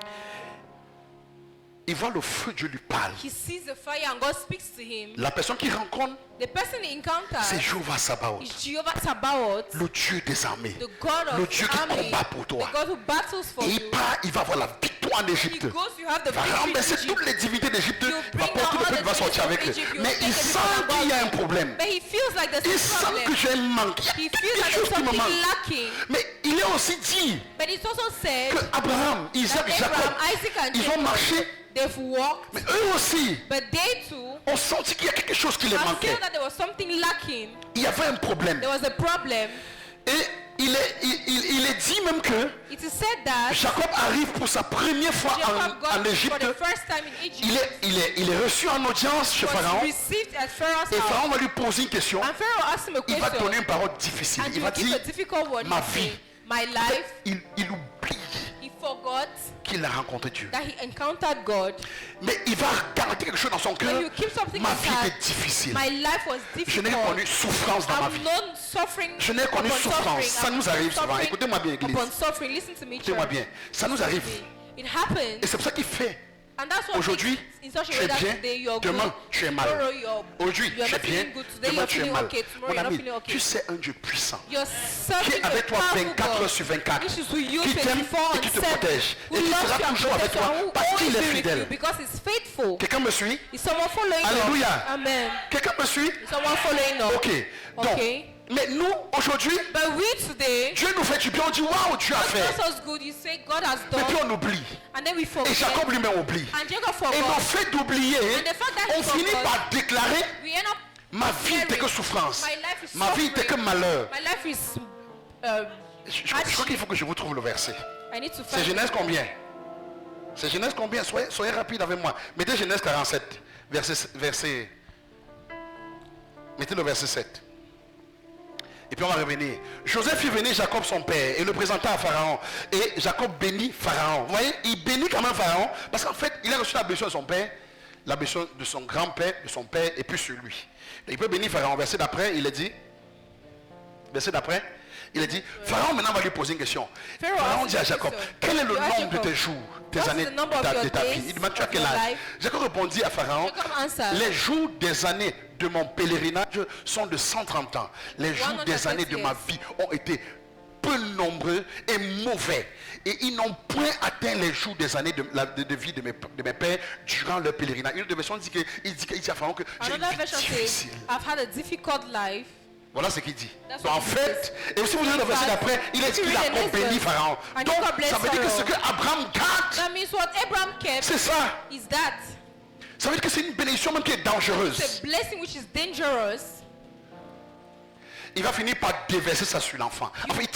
Il voit le feu, Dieu lui parle. He sees the fire and God speaks to him. La personne qu'il rencontre, The person he encounters c'est Jéhovah Sabaoth, is Jehovah Sabaoth, le Dieu des armées, the God le of Dieu qui army, combat pour toi. the God who battles for Et you. il part, il va avoir la victoire en He Égypte. goes, you have the Il va victory in renverser Egypt. toutes les divinités d'Égypte, You il va bring porter down le all peuple, the va sortir avec eux. Egypt, you Mais take il the sent people qu'il y a un out. problème. But he feels like there's Il a sent que problem. j'ai un manque. Il y a He quelque feels like chose there's qui me something manque. lacking. Mais il est aussi dit But it's also said que Abraham, Isaac, that Jacob, Abraham, Isaac and ils ont Jacob, marché. they've walked, Mais eux aussi but they too ont senti qu'il y a quelque chose qui les I manquait. feel that there was something lacking. Il y avait un problème. There was a problem. Et il est dit même que It is said that Jacob arrive pour sa première fois Jacob got en for Égypte. the first time in Egypt. Il est reçu en audience chez Was Pharaon. received at Pharaoh's Et house. Pharaon va lui poser une question. And Pharaoh asked him a Il va question. donner une parole difficile. And Il he va will give dire, a difficult word. ma He will vie. say, my life. Il oublie He forgot qu'il a rencontré Dieu. that he encountered God. Mais il va garder quelque chose dans son cœur. When you keep something Ma vie inside, était difficile. my life was Je n'ai difficult. connu souffrance dans ma I've vie. known suffering. Je n'ai connu upon souffrance. suffering, Ça nous upon arrive souvent. suffering, Écoutez-moi bien, Église. upon suffering. Listen to me, Écoutez-moi church. bien. Ça nous arrive. It happens. Et c'est pour ça qu'il fait. And that's what Aujourd'hui, makes in such tu a way es that bien. today you're Demain, good. tu es mal. Tomorrow you're Aujourd'hui, you're tu es not bien. feeling good. Today Demain, you're tu es feeling mal. okay. Tomorrow Mon you're not ami, feeling okay. tu sais un Dieu puissant. You're Qui serving est avec a toi powerful 24 God, heures sur 24. which is with you Qui t'aime 24 et qui te on 7, protège. who Et qui loves sera you and toujours avec protects you, toi and who parce qu'il always est be with fidèle. you because he's faithful. Quelqu'un me suit? Is someone following Alléluia. us? Amen. Quelqu'un me suit? Is someone following us? Ok. Donc, Okay. mais nous, aujourd'hui, But we today, Dieu nous fait du bien. On dit, waouh, Dieu a God fait. does us good. You say God has Mais puis done, on oublie. and then we Et forget. Jacob lui-même oublie. And Jacob Et le forgot. fait d'oublier, And the fact that he on finit forgot, par déclarer, we end up ma vie n'était que souffrance. My life is Ma vie n'était que suffering. malheur. My life is. Je crois qu'il faut que je vous trouve le verset. I need to C'est find. Genèse combien? C'est Genèse combien? Soyez rapide avec moi. Mettez Genèse 47, verset. Mettez le verset 7. Et puis on va revenir. Joseph fit venir Jacob son père et le présenta à Pharaon. Et Jacob bénit Pharaon. Vous voyez, il bénit quand même Pharaon parce qu'en fait, il a reçu la bénédiction de son père, la bénédiction de son grand-père, de son père et puis sur lui. Et il peut bénir Pharaon. Verset d'après, il a dit. Verset d'après, il a dit, Pharaon maintenant va lui poser une question. Pharaon dit à Jacob, quel est le nombre de tes jours, tes What's années the number of de ta your vie? days Il demande, tu as of quel your âge? life? Jacob répondit à Pharaon, Jacob answered, les jours des années de mon pèlerinage sont de 130 ans. Les jours 130 des années de ma years. vie ont été peu nombreux et mauvais. Et ils n'ont point atteint les jours des années de vie de mes pères durant leur pèlerinage. Une autre version dit qu'il dit à Pharaon que j'ai une Another vie version says, difficile. I've had a difficult life. Voilà ce qu'il dit. That's Donc, what en he fait, et si vous lisez le verset d'après, il est dit qu'il a If you read the béni next Pharaon. and Donc, God bless ça veut dire que ce Pharaoh. que Abraham garde, That means what Abraham kept c'est ça. is that. Ça veut dire que c'est une bénédiction même qui est It's dangereuse. a blessing which is dangerous. Il va finir par déverser ça sur l'enfant. Enfin, pour it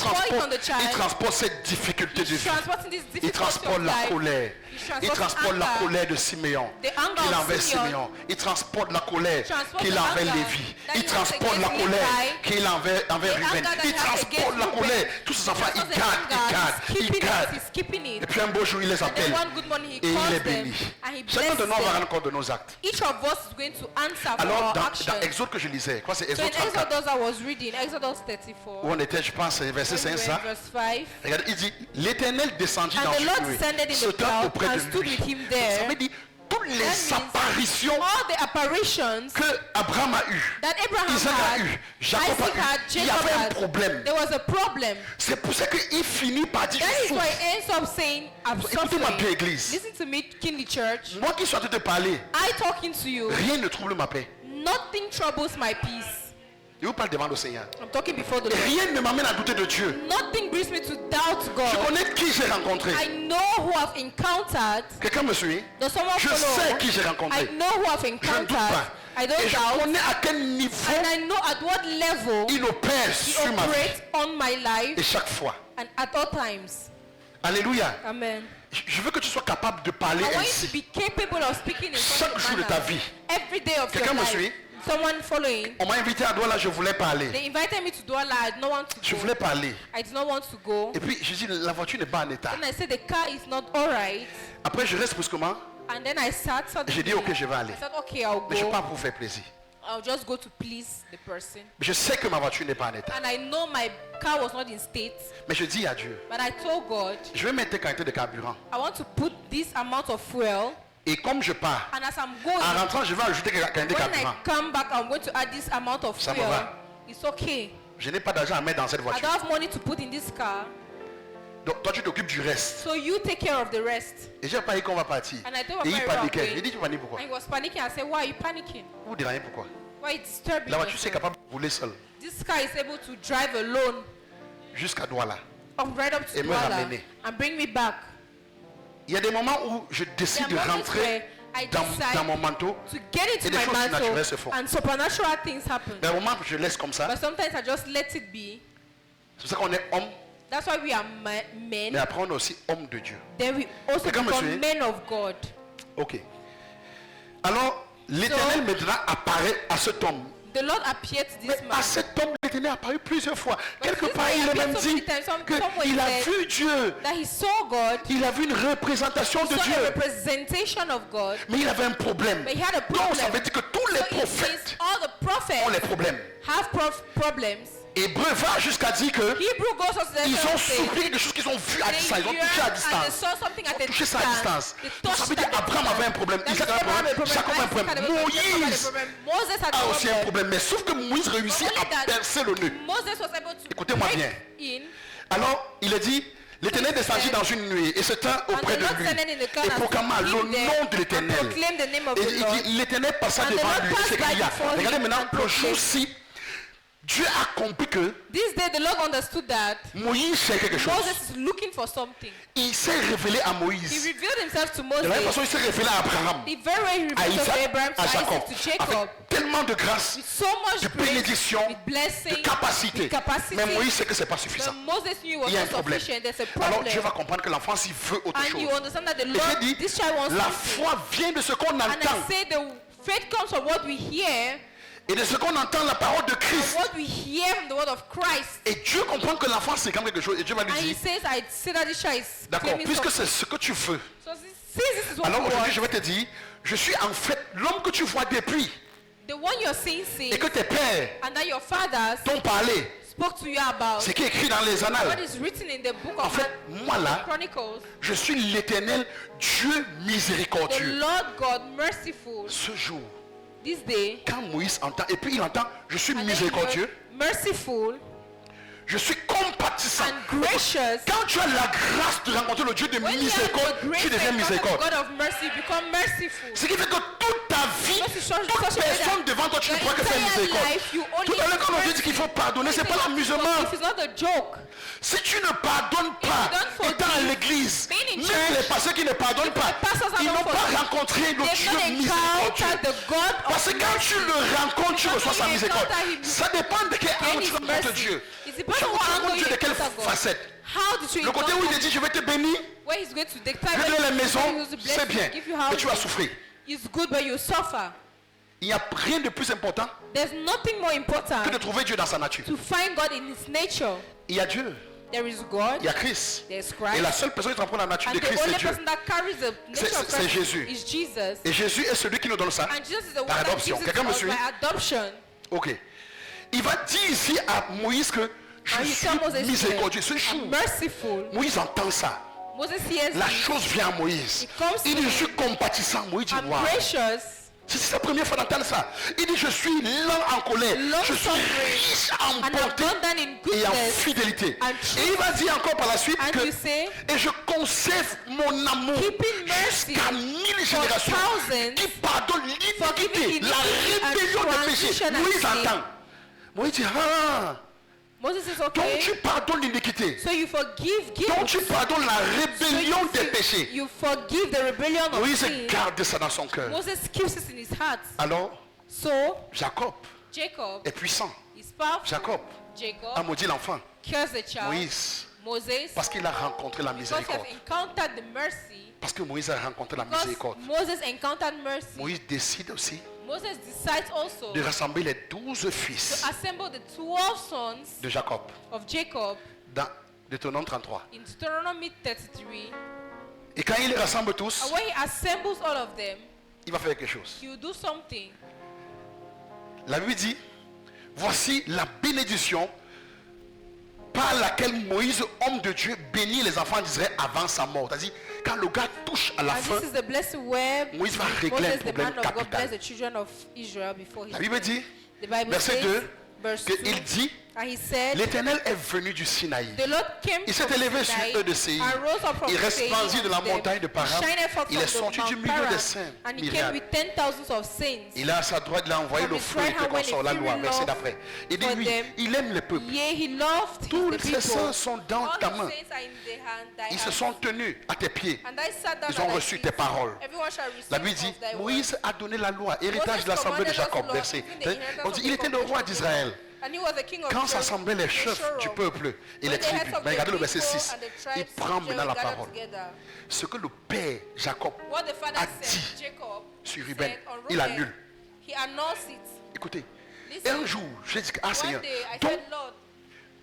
on the child. il transporte cette difficulté de He's vie. transporting this Il difficulty transporte of la life. colère. He Il transporte la anger. colère de Siméon. The anger Qu'il of envers Simeon. Siméon. Il transporte la colère Transport qu'il the a envers anger Lévi. that Il he has transporte la against colère Levi. qu'il a envers The Ruben. anger that Il he has transporte against la Reuben. colère. Tous ces enfants, il Because the garde, anger, il garde, he's keeping il garde. He's keeping it. Et puis un beau jour, il les And then appelle. one good morning he Et il calls les them bénit. and he Chacun de blesses nous va them. rendre compte de nos actes. Each of us is going to answer for Alors, our dans actions. Exode que je lisais, quoi c'est So in Exode 34, Exodus I was reading, Exodus 34, où on était, je pense, verset when we 5, were in ça. verse 5. Regarde, il dit, l'Éternel descendit dans And the Lord une nuée, descended in se the tint cloud auprès and de stood lui. with him there. Ça veut dire, toutes les That means apparitions all the apparitions que Abraham a eues, that Abraham Isaac a had, eu, Jacob Isaac a eu, had, il y Jacob avait un had, problème. there was a problem. C'est pour ça qu'il finit par dire, That je is why souffre. he ends up saying, I'm Écoutez-moi bien, suffering. Église. Listen to me, Kinley Church. Moi qui suis en train de te parler, I talking to you, rien ne trouble ma paix. nothing troubles my peace. Je vous parle devant le Seigneur. I'm talking before the Et Lord. rien ne m'amène à douter de Dieu. Nothing brings me to doubt Je God. connais qui j'ai rencontré. I know who I've encountered. Quelqu'un me suit? Does someone Je follow? sais qui j'ai rencontré. I know who I've Je ne doute encountered. pas. I don't Et je doubt. connais à quel niveau And I know at what level il opère he sur ma vie. operates on my life Et chaque fois. and at all times. Alléluia. Amen. Je veux que tu sois capable de parler I want you to ainsi. be capable of speaking in such Chaque a jour de manner. ta vie. Every day of your Quelqu'un me life. suit? Someone following. On m'a invité à Douala, je voulais parler. They invited me to Douala. I did not want to Je go. voulais parler. I did not want to go. Et puis je dis, la voiture n'est pas en état. Then I said the car is not alright. Après je reste brusquement. And then I sat suddenly. J'ai dit, ok, je vais aller. I said, okay, I'll Mais je go. pars pour faire plaisir. I'll just go to please the person. Mais je sais que ma voiture n'est pas en état. And I know my car was not in state. Mais je dis à Dieu, But I told God, je vais mettre quantité de carburant. I want to put this amount of fuel. Et comme je pars, And as I'm en going, rentrant, je vais ajouter quantité de when carburant. I come back, I'm going to add this amount of Ça me fuel. va. It's okay. Je n'ai pas d'argent à mettre dans cette I voiture. don't have money to put in this car. Donc toi tu t'occupes du reste. So you take care of the rest. Et j'ai pas dit qu'on va partir. And I told Et il my brother, paniquait. okay. Il dit tu paniques pourquoi? And he was panicking. I said, why are you panicking? Vous dérangez pourquoi? Why are you disturbing La voiture c'est yourself? capable de rouler seule This car is able to drive alone jusqu'à Douala. right up to Et me Douala ramener. and bring me back. Il y a des moments où je décide de There are moments rentrer where I decide dans mon manteau. to get Et into des my choses surnaturelles mantle se font. and supernatural things happen. Des moments où je laisse comme ça. But sometimes I just let it be. C'est pour ça qu'on est homme, That's why we are mais men. après on est aussi homme de Dieu. Then we also Quelqu'un me suit? become men of God. Ok. Alors, l'Éternel maintenant apparaît à cet homme. The Lord appeared to Mais this à man. cet homme, l'Éternel est apparu plusieurs fois. Quelque this part, man il a appeared même so dit many times. Somewhere qu'il a he said vu Dieu. that he saw God. Il a vu une représentation de He saw a Dieu. representation of God. Mais il avait un problème. But he had a Donc, ça problem. veut dire que tous les So it means prophètes all the prophets ont les problèmes. have problems. Hébreu va jusqu'à dire que Hebrew goes on to the ils ont say souffert quelque chose qu'ils ont vu à distance. Ils ont touché à and they distance. saw something at Ils ont a touché ça à distance. They Donc, ça touched veut dire at a Abraham avait un problème. That Isaac is avait un Abraham had a problème. Jacob avait un Isaac had a problème. problem. Jacob had a Moïse problem. Moses had a a aussi un problem. problème. Mais sauf que Moïse réussit But only à that percer le nœud. Moses was able to Écoutez-moi break bien. in. Alors, il a dit, l'Éternel descendit dans une nuée et se tint auprès de Lord lui descended in the cloud et and proclama stood le him there nom de and l'Éternel. proclaimed the name of Et the il Lord. dit, l'Éternel passa And the devant Lord lui. passed C'est by qu'il y a. before him Regardez maintenant, and le proclaimed. jour-ci, Dieu a compris que This day the Lord understood that Moïse sait quelque chose. Moses is looking for something. Il s'est révélé à He Moïse. revealed himself to De la même Moses. façon, il s'est révélé à Abraham, The very way he à revealed to Isaac, Abraham, to à Isaac, Jacob. to Jacob. Avec tellement de grâce, With so much de grace, bénédiction, with blessing, de capacité. with capacity. Mais Moïse sait que ce n'est pas But suffisant. Moses knew it was Il y a un not problème. sufficient. There's a Alors problem. Dieu va comprendre que l'enfant, s'il veut autre And chose. you understand that the Et Lord, j'ai dit, this child wants la something. foi vient de ce qu'on And entend. I say the faith comes from what we hear, Et de ce qu'on entend, la parole de and Christ. what we hear from the word of Christ. Et Dieu comprend que l'enfant, c'est quand même quelque chose. Et Dieu va lui And he dire, says, I see that this child is d'accord, claiming puisque something. c'est ce que tu veux. So since this is what Alors you aujourd'hui, want, je vais te dire, je suis en fait l'homme que tu vois depuis. the one you're seeing Et que tes pères and that your fathers t'ont parlé. spoke to you about, C'est qui est écrit dans les what annales. is written in the book En of fait, moi là, Chronicles, je suis l'Éternel Dieu the miséricordieux. Lord God merciful. Ce jour, This day, quand Moïse entend, et puis il entend, je suis and then miséricordieux, you're merciful je suis compatissant. and gracious. Quand tu as la grâce de rencontrer le Dieu de When you miséricorde, have the grace tu deviens and miséricorde. God of mercy, you become merciful. Ce qui fait que toute ta vie, Because it's such toute a way personne that devant toi, tu ne your pourras que faire entire miséricorde. life, you only Tout à l'heure, quand on mercy. dit qu'il faut pardonner, c'est pas l'amusement. If it's not a joke, Si tu ne pardonnes pas, don't forgive, étant à l'église, being in même church, les pasteurs qui ne pardonnent pas, pastors that ils don't n'ont pas forgive, rencontré le they've Dieu not miséricordieux. encountered the God Parce que of quand tu le rencontres, tu reçois sa you miséricorde. encounter him, Ça dépend de quel angle tu his rencontres mercy. Dieu. It Tu depends on what rencontres angle Dieu you de quelle encounter God. facette? How did you Le côté où il encounter te dit, je vais te bénir, where he's going to je dictate vais te donner la maison, bless c'est you, bien, give you mais tu vas housing. souffrir. It's good, but you suffer. Il n'y a rien de plus important There's nothing more que de important trouver Dieu dans sa nature. to find God in his nature. Il y a Dieu, There is God, il y a Christ. there's Et la Christ, seule personne qui comprend la nature and de the Christ, only c'est Dieu. person that carries the nature of C'est Christ Jésus. is Jesus. Et Jésus est celui qui nous donne ça. And Jesus is the one Par that adoption. gives it Quelqu'un to me us suit? by adoption. Ok. Il va dire ici à Moïse que je And he suis tells Moses, miséricordieux. Ce I'm jour, merciful. Moïse entend ça. Moses hears La it. chose vient à Moïse. It comes Il to dit, je him. suis compatissant. Moïse dit, I'm waouh. gracious. C'est sa première fois d'entendre ça. Il dit, je suis lent en colère. Long Je suis suffering riche en and bonté abundant in et en goodness fidélité. and Et il va dire encore par la suite And que you say, et je conserve mon amour keeping mercy jusqu'à 1000 for générations thousands, qui pardonne forgiving l'iniquité, la iniquity and rébellion des péchés. transition and Moïse sin. entend. Moïse dit, ah, Moses is donc okay. tu pardonnes l'iniquité. So you forgive guilt. Donc tu pardonnes la rébellion des péchés. You forgive the rebellion of Moïse sin. garde ça dans son cœur. Moses keeps it in his heart. Alors, So Jacob Jacob est puissant. is powerful. Jacob a Jacob maudit l'enfant. cures the child. Moïse, Moses, parce qu'il a rencontré la because he has miséricorde. encountered the mercy. Parce que Moïse a rencontré la Because miséricorde. Moses encountered mercy. Moïse décide aussi Moses decides also de rassembler les 12 to fils assemble the 12 sons de Jacob of Jacob dans Deutéronome 33. in Deuteronomy 33. Et quand il les rassemble tous, And when he assembles all of them, il va faire quelque chose. he will do something. La Bible dit, voici la bénédiction par laquelle Moïse, homme de Dieu, bénit les enfants d'Israël avant sa mort. C'est-à-dire, quand le gars touche à la And fin, this is the blessed way Moïse va régler un Moses, the problème man of God, capital. bless the children of Israel before he La Bible dit, The Bible verset says, 2, verse 2, qu'il dit, and he said, l'Éternel est venu du Sinaï. the Lord came Il s'est from élevé sur Sinai eux de Séir. and rose up from Il Seir resplendit de la on them. montagne de Paran. He shined forth Il est from sorti the du Mount milieu Paran, des saints. and he Myriades. came with 10,000s of saints. Il a à sa droite, il a envoyé From le his feu right et hand le went consort, a la fury loi, verset love d'après. Il dit, for lui, them. il aime le peuple. Yea, he loved Tous the ses people. saints sont dans All ta his main. saints are in the hand thy Ils se hand. sont tenus à tes pieds. And I sat down Ils ont at thy reçu feet. tes paroles. Everyone shall receive La Bible of dit, thy word. Moïse a donné la loi, héritage Moses de l'assemblée de commanded us, Jacob. Lord, Verset. even the inheritance On of dit, the il était le congregation roi of d'Israël. And he was the king of Quand s'assemblaient les chefs du Shoreham. peuple et les When the heads tribus, of mais the regardez le verset people 6, and the il tribes prend of maintenant la Israel gathered parole. together. Ce que le père Jacob What the father a said, dit Jacob, sur Ruben, said on il Reuben, annule. he annuls it. Écoutez, Listen. et un jour, j'ai dit, ah One Seigneur, day I donc, said, Lord,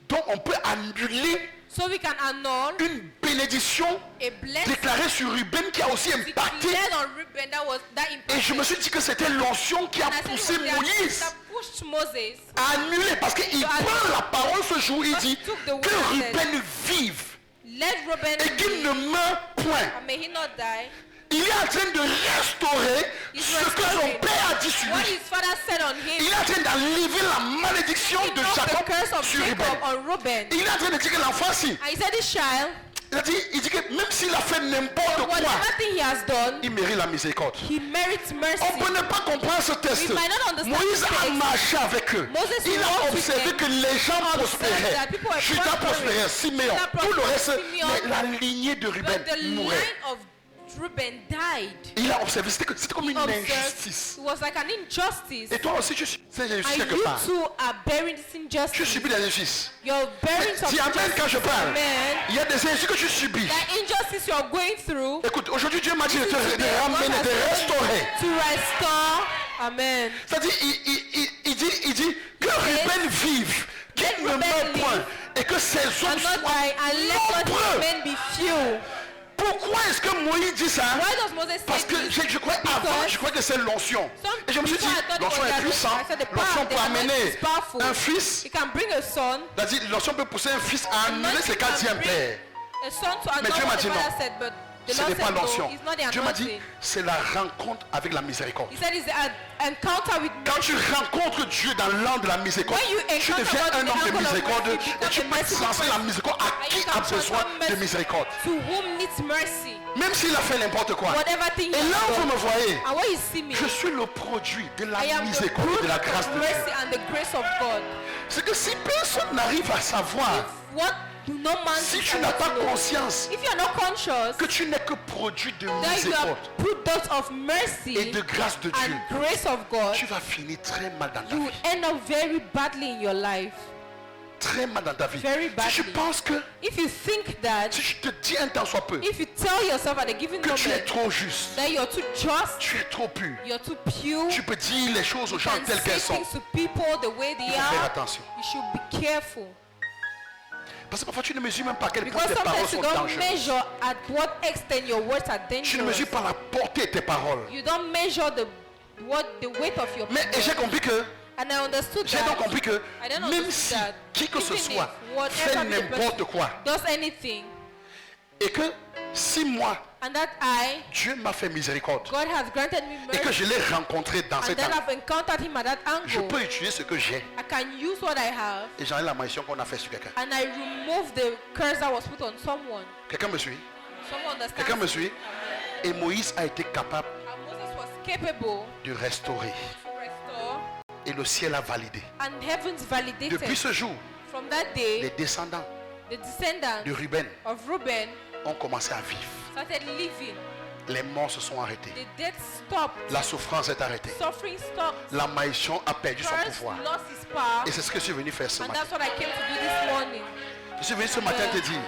donc on peut annuler so we can annul une bénédiction a blessing déclarée sur Ruben qui a aussi impacté. declared on Reuben that Et je me suis dit que c'était l'onction qui a And I said, poussé it was the anointing Moïse that pushed Moses. à annuler. Parce qu'il To prend annule. la parole ce jour, il God dit took the word que and Ruben vive Let Reuben et qu'il ne live, meurt point. and may he not die. Il est en train de restaurer He's ce que son restoring père a dit sur what lui. his father said on him. Il est en train d'enlever la malédiction He de knocked Jacob the curse of sur Jacob Ruben. on Reuben. Il est en train de dire que l'enfant, si, And he said, this child, il dit que même s'il a fait n'importe quoi, whatever thing he has done, il mérite la miséricorde. he merits mercy. On ne peut ne pas comprendre ce test. We might not understand Moïse this a text. marché avec eux. Moses Il a walked with observé them. que les gens Observed prospéraient. that people were Judas prospering. prospérait, Siméon, Judas tout le reste, prospered, Simeon. mais la lignée de Ruben But the mourait. line of Reuben died. Il a observé, c'était comme une Observed. injustice. It was like an injustice. Et toi aussi, tu suis And quelque you part. too are bearing this Tu injustice. subis des injustices. You're bearing some Dis amen quand je parle. Amen. Il y a des injustices que tu subis. The injustice you're going through Écoute, aujourd'hui Dieu m'a dit de te God ramener, has de te restaurer. to restore. Amen. C'est-à-dire, il dit que Ruben vive, qu'il Let ne Reuben meure point, live. et que ses hommes And not soient die, and let God's nombreux. men be few. Pourquoi est-ce que Moïse dit ça? Why does Moses Parce say que this? je crois avant, Because je crois que c'est l'onction. some Et je me suis dit, people I thought l'onction it was est puissante, I said the power l'onction of the peut anointing amener is powerful. un fils, It can bring a son. c'est-à-dire l'onction peut pousser un fils à annuler Anointing ce qu'a dit un can père. bring a son to Mais Dieu annul m'a what the dit father non. said, but the Ce Lord n'est pas said no, l'onction. it's not the Dieu m'a dit, anointing. c'est la rencontre avec la miséricorde. He said it's the encounter with Quand tu rencontres Dieu dans l'an de la miséricorde, When you tu encounter deviens God un in the homme de angle of miséricorde mercy, you et tu become a peux merciful lancer la person. miséricorde à And qui you a can besoin transform de mercy miséricorde. to whom needs mercy. Même s'il a fait n'importe quoi. Whatever thing Et he là has où vous done. me voyez, And when you see me, je suis le produit de la I am the miséricorde et fruit de la grâce of de mercy Dieu. and the grace of God. C'est que si personne n'arrive à savoir, What no man si is tu n'as able pas to know. conscience If you are not conscious que tu n'es que produit de that you are miséricorde product of mercy et de grâce de Dieu, and grace of God, tu vas finir très mal dans ta you vie. will end up very badly in your life. Très mal dans ta vie. Very Si tu badly. penses que, If you think that, si je te dis un temps soit peu, if you tell yourself at a given que tu es moment trop juste, that you're too just, tu es trop pur, you're too pure, tu peux dire les choses aux gens and telles say qu'elles sont. things to people the way they Il faut faire are, attention. you should be careful. Parce que parfois tu ne mesures même pas à quel point Because tes paroles sometimes you sont don't dangereuses. measure at what extent your words are Tu ne dangerous. mesures pas la portée de tes paroles. You don't measure the weight of your Mais et j'ai compris que, And I understood j'ai donc that. compris que I don't même understand si that qui que ce even soit if whatever fait the n'importe person quoi, does anything, et que si moi, and that I, Dieu m'a fait miséricorde, God has granted me et que mercy, je l'ai rencontré dans and cet then angle, I've encountered him at that je angle, peux utiliser ce que j'ai. I can use what I have, Et j'en ai la malédiction qu'on a fait sur quelqu'un. and I remove the curse that was put on someone. Quelqu'un me suit? Someone understands. Quelqu'un me suit? Et Moïse a été capable And Moses was capable de restaurer. to restore, Et le ciel a validé. and heavens validated. Depuis ce jour, From that les day, descendants the descendants de Ruben of Reuben ont commencé à vivre. started living. Les morts se sont arrêtés. The death stopped. La souffrance est arrêtée. Suffering stopped. La malédiction a perdu son Curse pouvoir. lost its power. Et c'est ce que je suis venu faire ce And matin. that's what I came to do this morning. Je suis venu ce matin te dire,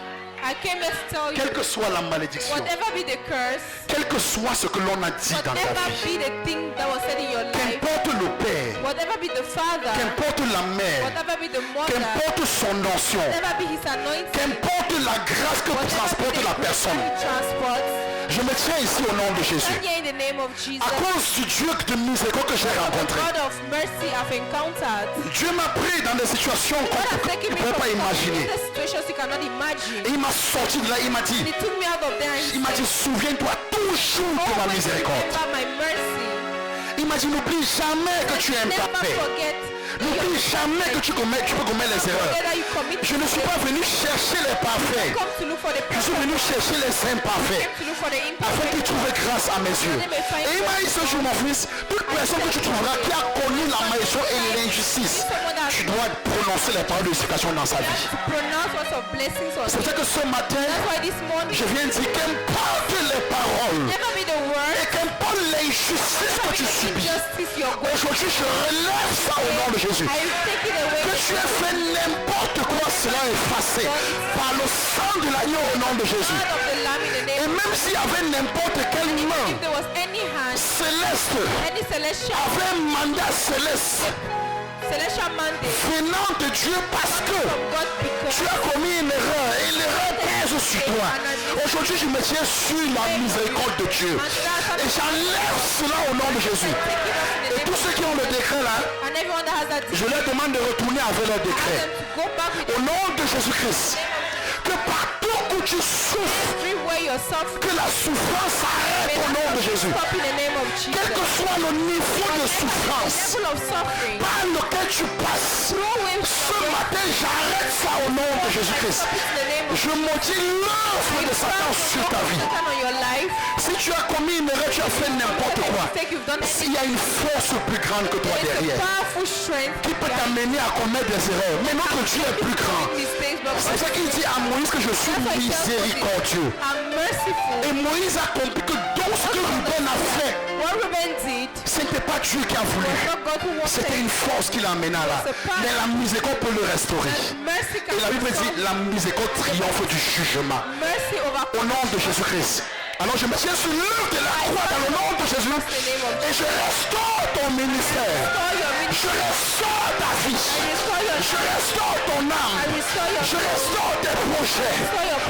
I came here to tell quelle you, que soit la malédiction, whatever be the curse, quel que soit ce que l'on a dit dans ta whatever vie, be the thing that was said in your life, qu'importe le père, whatever be the father, qu'importe la mère, whatever be the mother, qu'importe son onction, whatever be his anointing, qu'importe la grâce que whatever be transporte the la grace personne, that he transports, je me tiens ici au nom de Jésus. stand here in the name of Jesus. À cause du Dieu de miséricorde que j'ai The rencontré, God of mercy I've encountered. Dieu m'a pris dans des situations God qu'on has ne taken me pouvait from pas imaginer. the situations you cannot imagine. Et il m'a sorti de là, il m'a dit, And he took me out of there and il m'a dit, said, souviens-toi toujours de ma always miséricorde. remember my mercy. Il m'a dit, n'oublie jamais que tu aimes ta Never paix. forget. N'oublie jamais que tu peux commettre les erreurs. Forget that you commit Je ne suis pas venu chercher les parfaits. come to look for the Je suis perfect. venu chercher les imparfaits. To look for the Afin qu'il imperfect. trouve grâce à mes yeux. Et il m'a dit ce jour, mon fils, toute personne que tu trouveras qui a connu la malédiction et l'injustice, tu dois prononcer les paroles de justification dans sa vie. To pronounce words of blessings on C'est pour ça him. que ce matin, That's why this morning, je viens dire qu'importe les paroles never be the et word qu'importe injustice que tu subis. Injustice you're going Aujourd'hui, je relève ça au nom de Jésus. I take it away. Que tu aies fait n'importe quoi, cela est effacé par le sang de l'agneau au nom de Jésus. Blood of the Lamb in the Et name of même s'il y avait n'importe quelle main If there was any hand, céleste, any celestial avait un mandat céleste mandate venant de Dieu parce que from God because tu as commis une erreur et l'erreur pèse sur toi. Aujourd'hui, je me tiens sur la miséricorde de Dieu. Et j'enlève cela au nom de Jésus. take it off in the Et name tous ceux qui ont le décret là, and everyone that has that je leur demande de retourner avec leur ask décret. them to go back with Au nom de Jésus-Christ, que partout où tu souffres, everywhere you're suffering. que la souffrance s'arrête au nom de Jésus. Stop in the name of Quel que Jesus. soit le niveau de souffrance Level of suffering. par lequel tu passes, ce matin j'arrête ça au nom de Jésus-Christ. Stop it in the name of Je maudis l'œuvre de Satan sur ta vie. Satan on your life. Si tu as commis une erreur, tu as fait n'importe quoi. Mistake you've done S'il y a une force plus grande que toi There's a derrière, powerful strength qui peut t'amener à commettre des erreurs. Mais notre Dieu est plus grand. mistakes, but C'est ça qu'il dit à Moïse que je suis miséricordieux. I'm merciful. Et Moïse a compris que donc ce que Ruben a fait, What Reuben did ce n'était pas Dieu qui a voulu. was not God who wanted. C'était une force qui l'amena là. Mais la miséricorde peut le restaurer. Mercy can Et la Bible dit, restore. la miséricorde triomphe du jugement. Mercy Au overcomes. nom de Jésus-Christ. Alors je me tiens sur l'œuvre de la croix dans le nom de Jésus. Et je restaure ton ministère. Restore your Je ministry. restaure ta vie. Restore your Je restaure ton âme. Je restaure tes projets.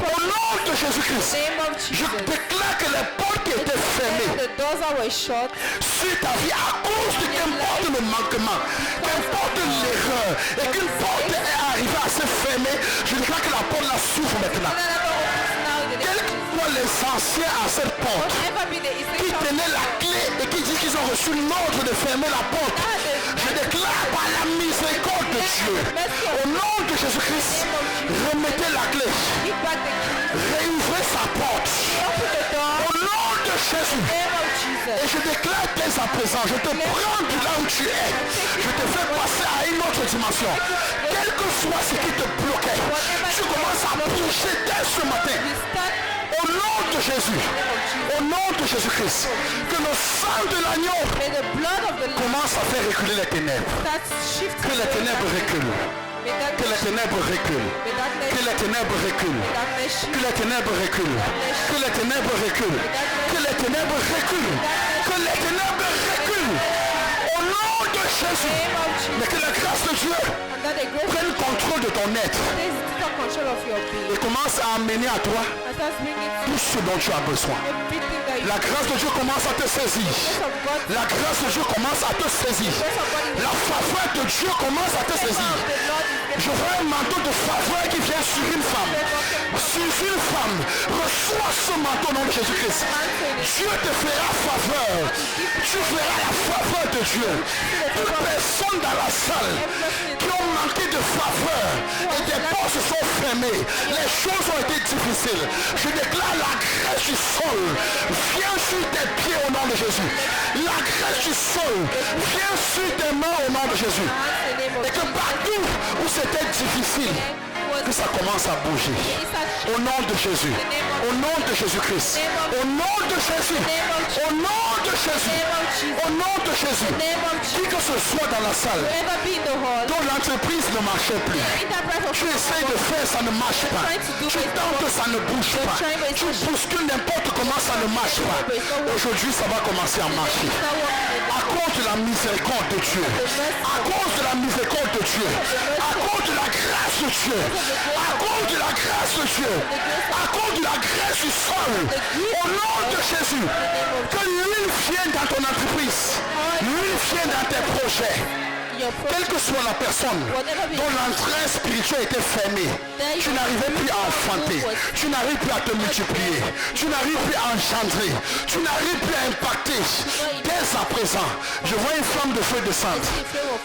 Au nom de Jésus-Christ. name of Je Jesus. déclare que les portes qui étaient fermées The doors that were shut, sur ta vie à cause de qu'importe le manquement, qu'importe l'erreur, et qu'une porte est arrivée à se fermer, je déclare que la porte la s'ouvre maintenant. never opens now in the Quels name of que soient les anciens à cette porte, Whatever be the qui essential, tenaient la clé et qui disent qu'ils ont reçu l'ordre de fermer la porte, je déclare par la miséricorde de Dieu, au nom de Jésus-Christ, remettez la clé, give back the key. réouvrez sa porte, Open the door. au nom de Jésus. Name of Jesus. Et je déclare dès à présent, je te prends de là où tu es. Je te fais passer à une autre dimension. Quel que soit ce qui te bloquait, tu commences à bouger dès ce matin. You start Au nom de Jésus, au nom de Jésus-Christ, que le sang de l'agneau may the blood of the Lamb commence à faire reculer les ténèbres. start shifting. Que les ténèbres reculent. May that Que les ténèbres reculent. may darkness Que les ténèbres reculent. shift. Que les ténèbres reculent. Que les ténèbres reculent. Que les ténèbres reculent. Que les ténèbres reculent. Au nom de Jésus. Name of Jesus. Mais que la grâce de Dieu And that the grace prenne contrôle de ton être takes total control of your being. et commence à amener à toi And starts bringing to tout ce dont tu as besoin. everything that you La grâce de Dieu commence à te saisir. grace of God. La grâce de Dieu commence à te saisir. Grace of God is La faveur de Dieu commence à te the saisir. of the Lord is Je vois un manteau de faveur qui vient sur une femme. Sur une femme. Reçois ce manteau au nom de Jésus-Christ. Dieu te fera faveur. Tu verras la faveur de Dieu. Toutes personnes dans la salle qui ont manqué de faveur et des portes se sont fermées. Les choses ont été difficiles. Je déclare la grâce du sol. Viens sur tes pieds au nom de Jésus. La grâce du sol. Viens sur tes mains au nom de Jésus. the name of Et que partout où c'était difficile, que ça commence à bouger. Au nom de Jésus. Au nom de Jésus-Christ. Au nom de Jésus. Au nom de Jésus. Au nom de Jésus. name of Qui que ce soit dans la salle, Whoever be in the hall, dont l'entreprise ne marchait plus. enterprise of Tu essaies de faire, ça ne marche pas. Tu tentes, ça ne bouge pas. Tu bouscules n'importe comment, ça ne marche pas. Aujourd'hui, ça va commencer à marcher. start walking in À cause de la miséricorde de Dieu. À cause de la miséricorde de Dieu. À cause de la grâce de Dieu. À cause de la grâce de Dieu. À cause de la grâce du sol. Au nom de Jésus. Que l'huile vienne dans ton entreprise. L'huile vienne dans tes projets. your Quelle que soit la personne dont l'entrée spirituelle était fermée, tu n'arrivais plus à enfanter, tu n'arrives plus à te multiplier, tu n'arrives plus à engendrer, tu n'arrives plus à impacter. Dès à présent, je vois une flamme de feu descendre.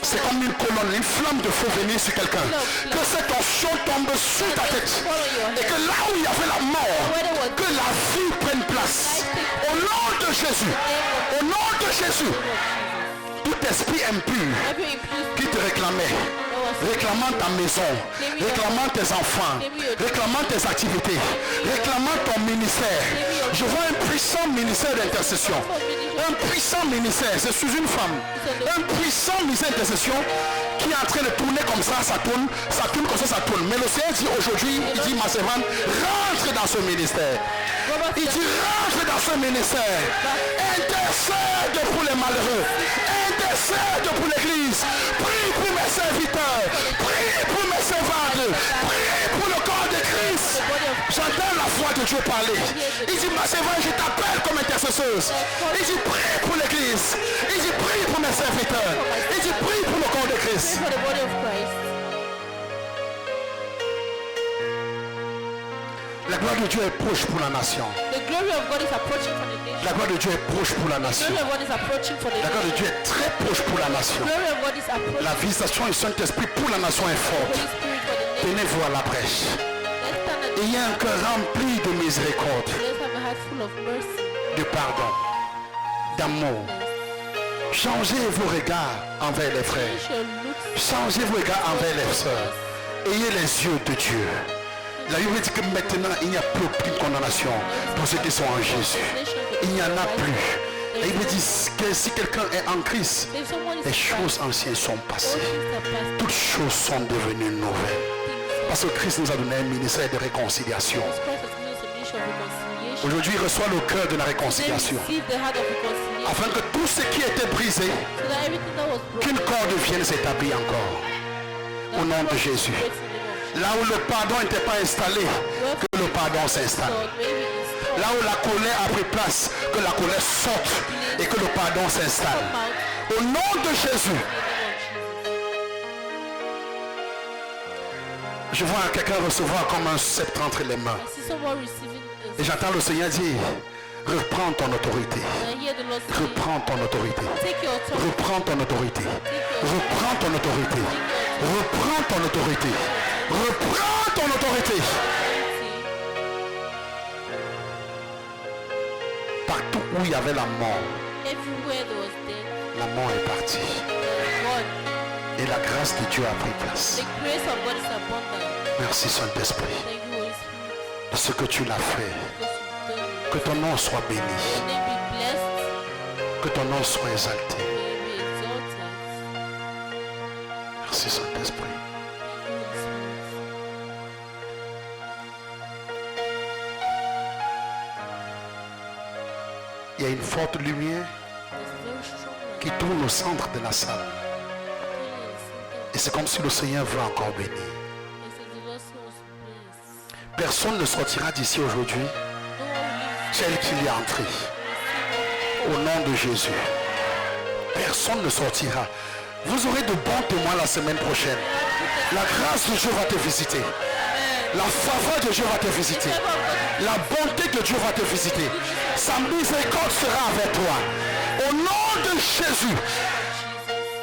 C'est comme une colonne, une flamme de feu venir sur quelqu'un. Que cette onction tombe sur ta tête. Et que là où il y avait la mort, que la vie prenne place. Au nom de Jésus. Au nom de Jésus. Toute esprit impur every impure qui te réclamait, réclamant ta maison, réclamant tes enfants, réclamant tes activités, réclamant ton ministère. Je vois un puissant ministère d'intercession. Un puissant ministère, c'est sous une femme. Un puissant ministère d'intercession qui est en train de tourner comme ça tourne comme ça tourne. Mais le Seigneur dit aujourd'hui, il dit ma servante, rentre dans ce ministère. Il dit rentre dans ce ministère. Intercède pour les malheureux. Intercède pour l'église. Prie pour mes serviteurs. Prie pour mes servantes. Prie pour le corps de Christ. J'entends la voix de Dieu parler. Il dit ma servante, je t'appelle comme intercesseuse. Il dit prie pour l'église. Il dit prie pour mes serviteurs. Il dit prie pour le corps de Christ. for the body of Christ. La gloire de Dieu est proche pour la nation. The glory of God is approaching for the nation. La gloire de Dieu est proche pour la The nation. glory of God is approaching for the La gloire de nation. Dieu est très proche pour la nation. The glory of God is approaching La visitation du Saint-Esprit pour la nation est for forte. the Holy Spirit for the nation. Tenez-vous à la brèche. Let's stand at Ayez un cœur rempli de miséricorde, let's have a heart full of mercy. de pardon, d'amour. Changez vos regards envers les frères. Change your looks. Changez vos regards envers les sœurs. Ayez les yeux de Dieu. La Bible dit que maintenant il n'y a plus aucune condamnation pour ceux qui sont en Jésus. Il n'y en a plus. La Bible dit que si quelqu'un est en Christ, If someone is les in choses anciennes sont Christ, all passées. things are past. Toutes choses sont devenues nouvelles. Parce que Christ nous a donné un ministère de réconciliation. Christ has given us a mission of reconciliation. Aujourd'hui, il reçoit le cœur de la Then réconciliation. receive the heart of reconciliation. Afin que tout ce qui était brisé, So that everything that was qu'une broken, corde vienne s'établir encore. Au nom de Jésus. breaks in the name of Jesus. Là où le pardon n'était pas installé, que le pardon s'installe. God, maybe it's Là où la colère a pris place, que la colère sorte et que le pardon s'installe. come out Au nom de Jésus, in the name of Jesus. je vois quelqu'un recevoir comme un sceptre entre les mains. I see someone receiving Et this. j'entends le Seigneur dire, reprends ton autorité. And I hear the Lord say, Reprends ton autorité. take your authority. Reprends ton autorité. Reprends ton autorité. Reprends ton autorité. Reprends ton autorité. Partout où il y avait la mort, Everywhere there was death, la mort est partie. God, Et la grâce de Dieu a pris place. the grace of God is abundant. Merci Saint-Esprit Thank you, Holy Spirit, de ce que tu l'as fait. because you've done it. Que ton nom soit béni. Your name be blessed, Que ton nom soit exalté. may it be exalted. Merci Saint-Esprit. Thank you, Holy Spirit. Il y a une forte lumière There's a very strong light qui tourne au centre de la salle. in the center. Et c'est comme si le Seigneur veut encore bénir. It says the Lord still wants to bless. Personne ne sortira d'ici aujourd'hui No one will tel qu'il est entré. Au nom de Jésus. Personne ne sortira. Vous aurez de bons témoins la semaine prochaine. La grâce de Dieu va te visiter. La faveur de Dieu va te visiter. La bonté de Dieu va te visiter. Sa miséricorde sera avec toi. Au nom de Jésus,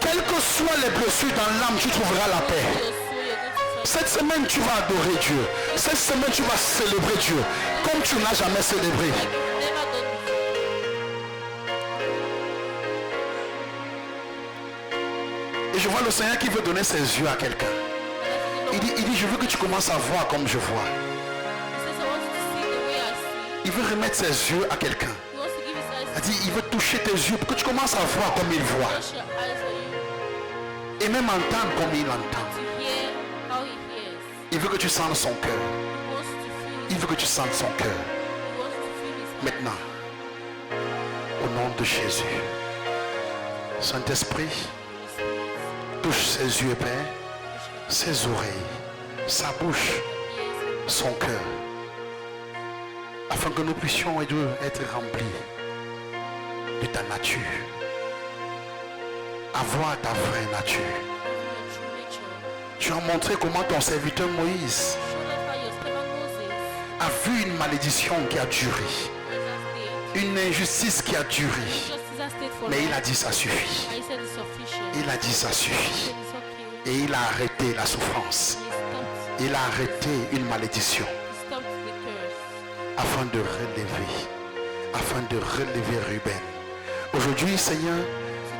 quelles que soient les blessures dans l'âme, tu trouveras la paix. your soul, you're going to find Cette semaine, tu vas adorer Dieu. Cette semaine, tu vas célébrer Dieu comme tu n'as jamais célébré. never done before. Et je vois le Seigneur qui veut donner ses yeux à quelqu'un. Il dit, je veux que tu commences à voir comme je vois. He says, I want you to see the way I see. Il veut remettre ses yeux à quelqu'un. He wants to give his eyes Il dit, il veut toucher tes yeux pour que tu commences à voir comme il voit. touch your eyes on you, Et même entendre comme il entend. to hear how he hears. Il veut que tu sentes son cœur. He wants to feel Il veut que tu sentes son cœur. He wants to feel his heart. Maintenant, au nom de Jésus, Saint-Esprit, touche ses yeux, Père, ses oreilles, sa bouche, son cœur, afin que nous puissions être remplis de ta nature, avoir ta vraie nature. Your true nature. Tu as montré comment ton serviteur Moïse Show us how your servant Moses a vu une malédiction qui a duré, has stayed. une injustice qui a duré, Justice has stayed for mais long. il a dit ça suffit. And he said it's sufficient. Il a dit ça He suffit. said it's okay. Et il a arrêté la souffrance. He Il a arrêté une malédiction stopped the curse. afin de relever Ruben. Aujourd'hui, Seigneur,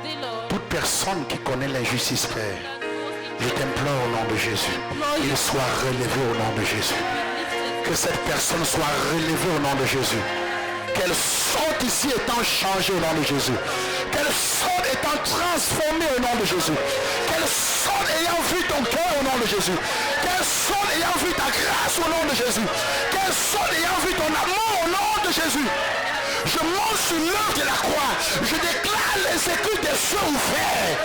Today, Lord, toute personne qui connaît l'injustice, Père, je t'implore au nom de Jésus, qu'il soit relevé au nom de Jésus. Que cette personne soit relevée au nom de Jésus. Qu'elle sorte ici étant changée au nom de Jésus. Qu'elle sorte étant transformée au nom de Jésus. Qu'elle sorte ayant vu ton cœur au nom de Jésus. Qu'elle sorte ayant vu ta grâce au nom de Jésus. Qu'elle sorte ayant vu ton amour au nom de Jésus. Je monte sur l'œuvre de la croix. Je déclare les écrits des cieux ouverts.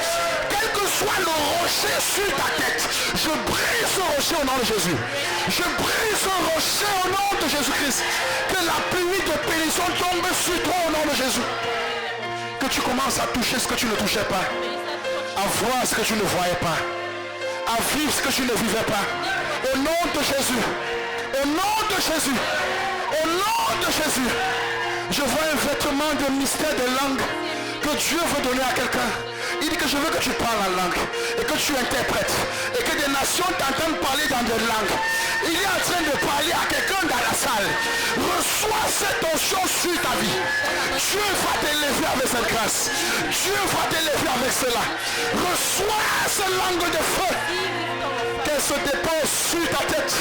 Quel que soit le rocher sur ta tête, je brise ce rocher au nom de Jésus. Je brise ce rocher au nom de Jésus-Christ. Que la pluie de bénédiction tombe sur toi au nom de Jésus. Que tu commences à toucher ce que tu ne touchais pas. À voir ce que tu ne voyais pas. À vivre ce que tu ne vivais pas. Au nom de Jésus. Au nom de Jésus. Au nom de Jésus. Je vois un vêtement de mystère de langue que Dieu veut donner à quelqu'un. Il dit que je veux que tu parles la langue et que tu interprètes et que des nations t'entendent parler dans des langues. Il est en train de parler à quelqu'un dans la salle. Reçois cette onction sur ta vie. Dieu va t'élever avec cette grâce. Dieu va t'élever avec cela. Reçois cette langue de feu. Qu'elle se dépose sur ta tête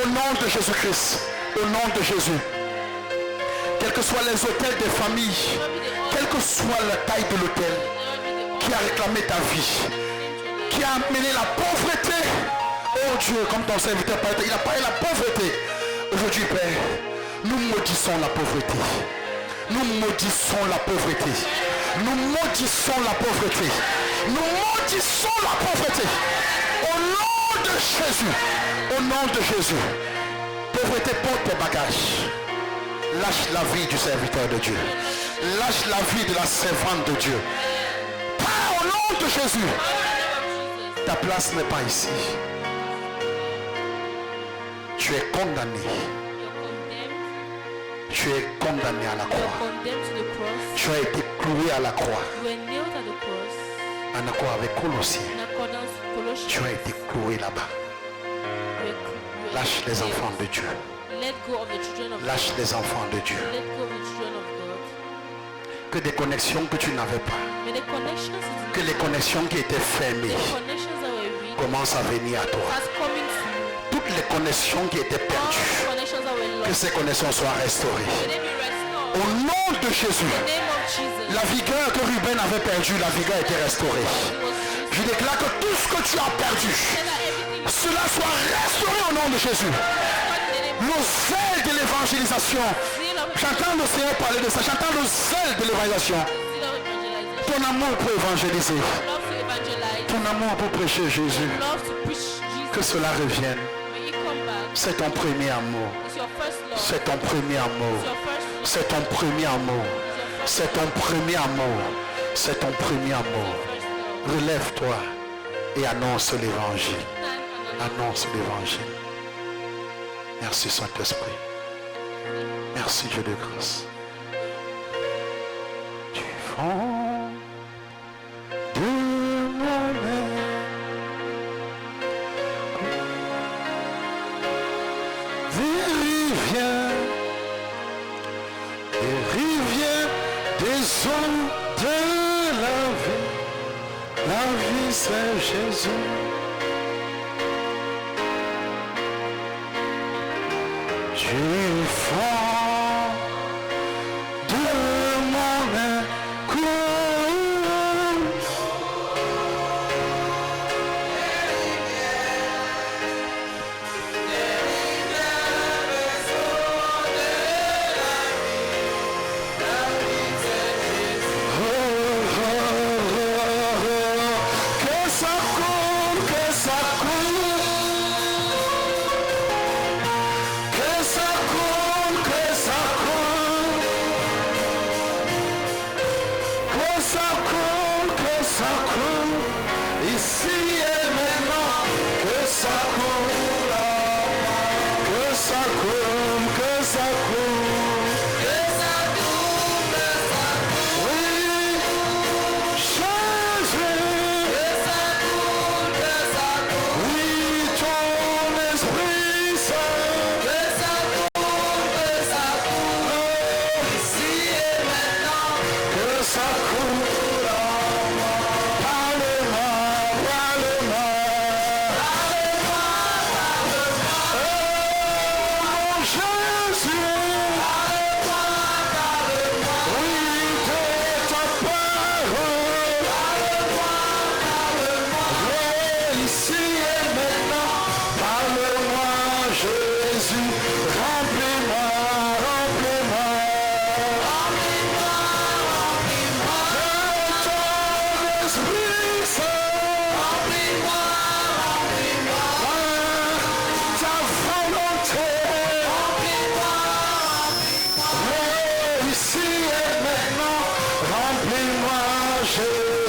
au nom de Jésus-Christ. Au nom de Jésus. Quels que soient les hôtels des familles, quelle que soit la taille de l'hôtel qui a réclamé ta vie, qui a amené la pauvreté, oh Dieu, comme ton serviteur, il a parlé de la pauvreté. Aujourd'hui, Père, nous maudissons la pauvreté. Nous maudissons la pauvreté. Nous maudissons la pauvreté. Nous maudissons la pauvreté. Au nom de Jésus. Au nom de Jésus. Pauvreté, porte tes bagages. Lâche la vie du serviteur de Dieu. Lâche la vie de la servante de Dieu. Pas au nom de Jésus. Ta place n'est pas ici. Tu es condamné. Tu es condamné à la croix. Tu as été cloué à la croix. En accord avec Colossiens. Tu as été cloué là-bas. Lâche les enfants de Dieu. Lâche les enfants de Dieu. Que des connexions que tu n'avais pas, que les connexions qui étaient fermées commencent à venir à toi. Toutes les connexions qui étaient perdues, que ces connexions soient restaurées. Au nom de Jésus, la vigueur que Ruben avait perdue, la vigueur était restaurée. Je déclare que tout ce que tu as perdu, cela soit restauré au nom de Jésus. Le zèle de l'évangélisation. J'entends le Seigneur parler de ça. J'entends le zèle de l'évangélisation. Ton amour pour évangéliser. Ton amour pour prêcher Jésus. Que cela revienne. C'est ton premier amour. C'est ton premier amour. C'est ton premier amour. C'est ton premier amour. C'est ton premier amour. Relève-toi et annonce l'évangile. Annonce l'évangile. Merci Saint-Esprit. Merci Dieu de grâce. Du fond de moi-même, des rivières, des eaux de la vie c'est Jésus. Du fond de mon écoute, que ça coule, que ça coule. Que ça coule, que ça coule. Que ça coule, que ça coule. Ici et maintenant, que ça coule. Que ça coule, que ça coule. Que ça coule, que ça coule. Oui, Jésus. Que ça coule, que ça coule. Oui, ton Esprit Saint. Que ça coule, ici et maintenant. Que ça coule en moi.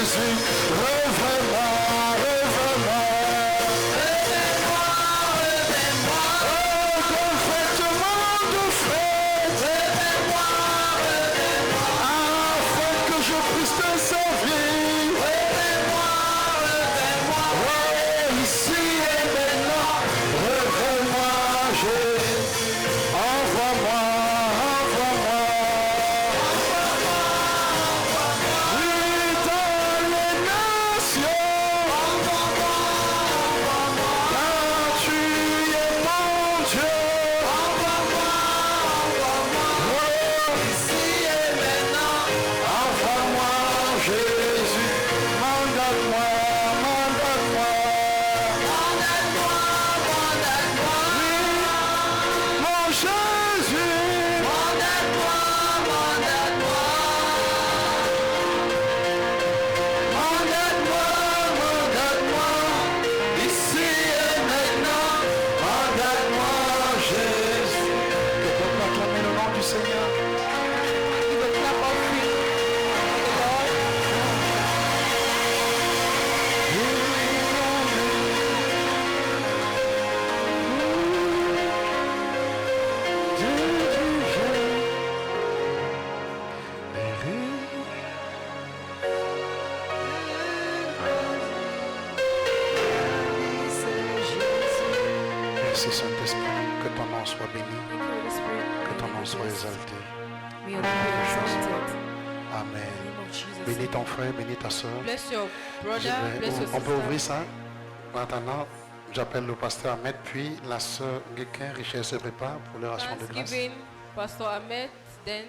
Jésus, reviens-moi, reviens-moi. Merci Saint-Esprit, que ton nom soit béni, Thank you, Holy Spirit. que ton nom May soit exalté. your name be exalted. Amen. In the name of Jesus. Bénis ton frère, bénis ta soeur. Bless your brother, bless your On peut ouvrir sister. ça. Maintenant, j'appelle le pasteur Ahmed, puis la soeur Guéquin, Richelle se prépare pour l'oration de grâce. Thanksgiving, Pastor Ahmed, then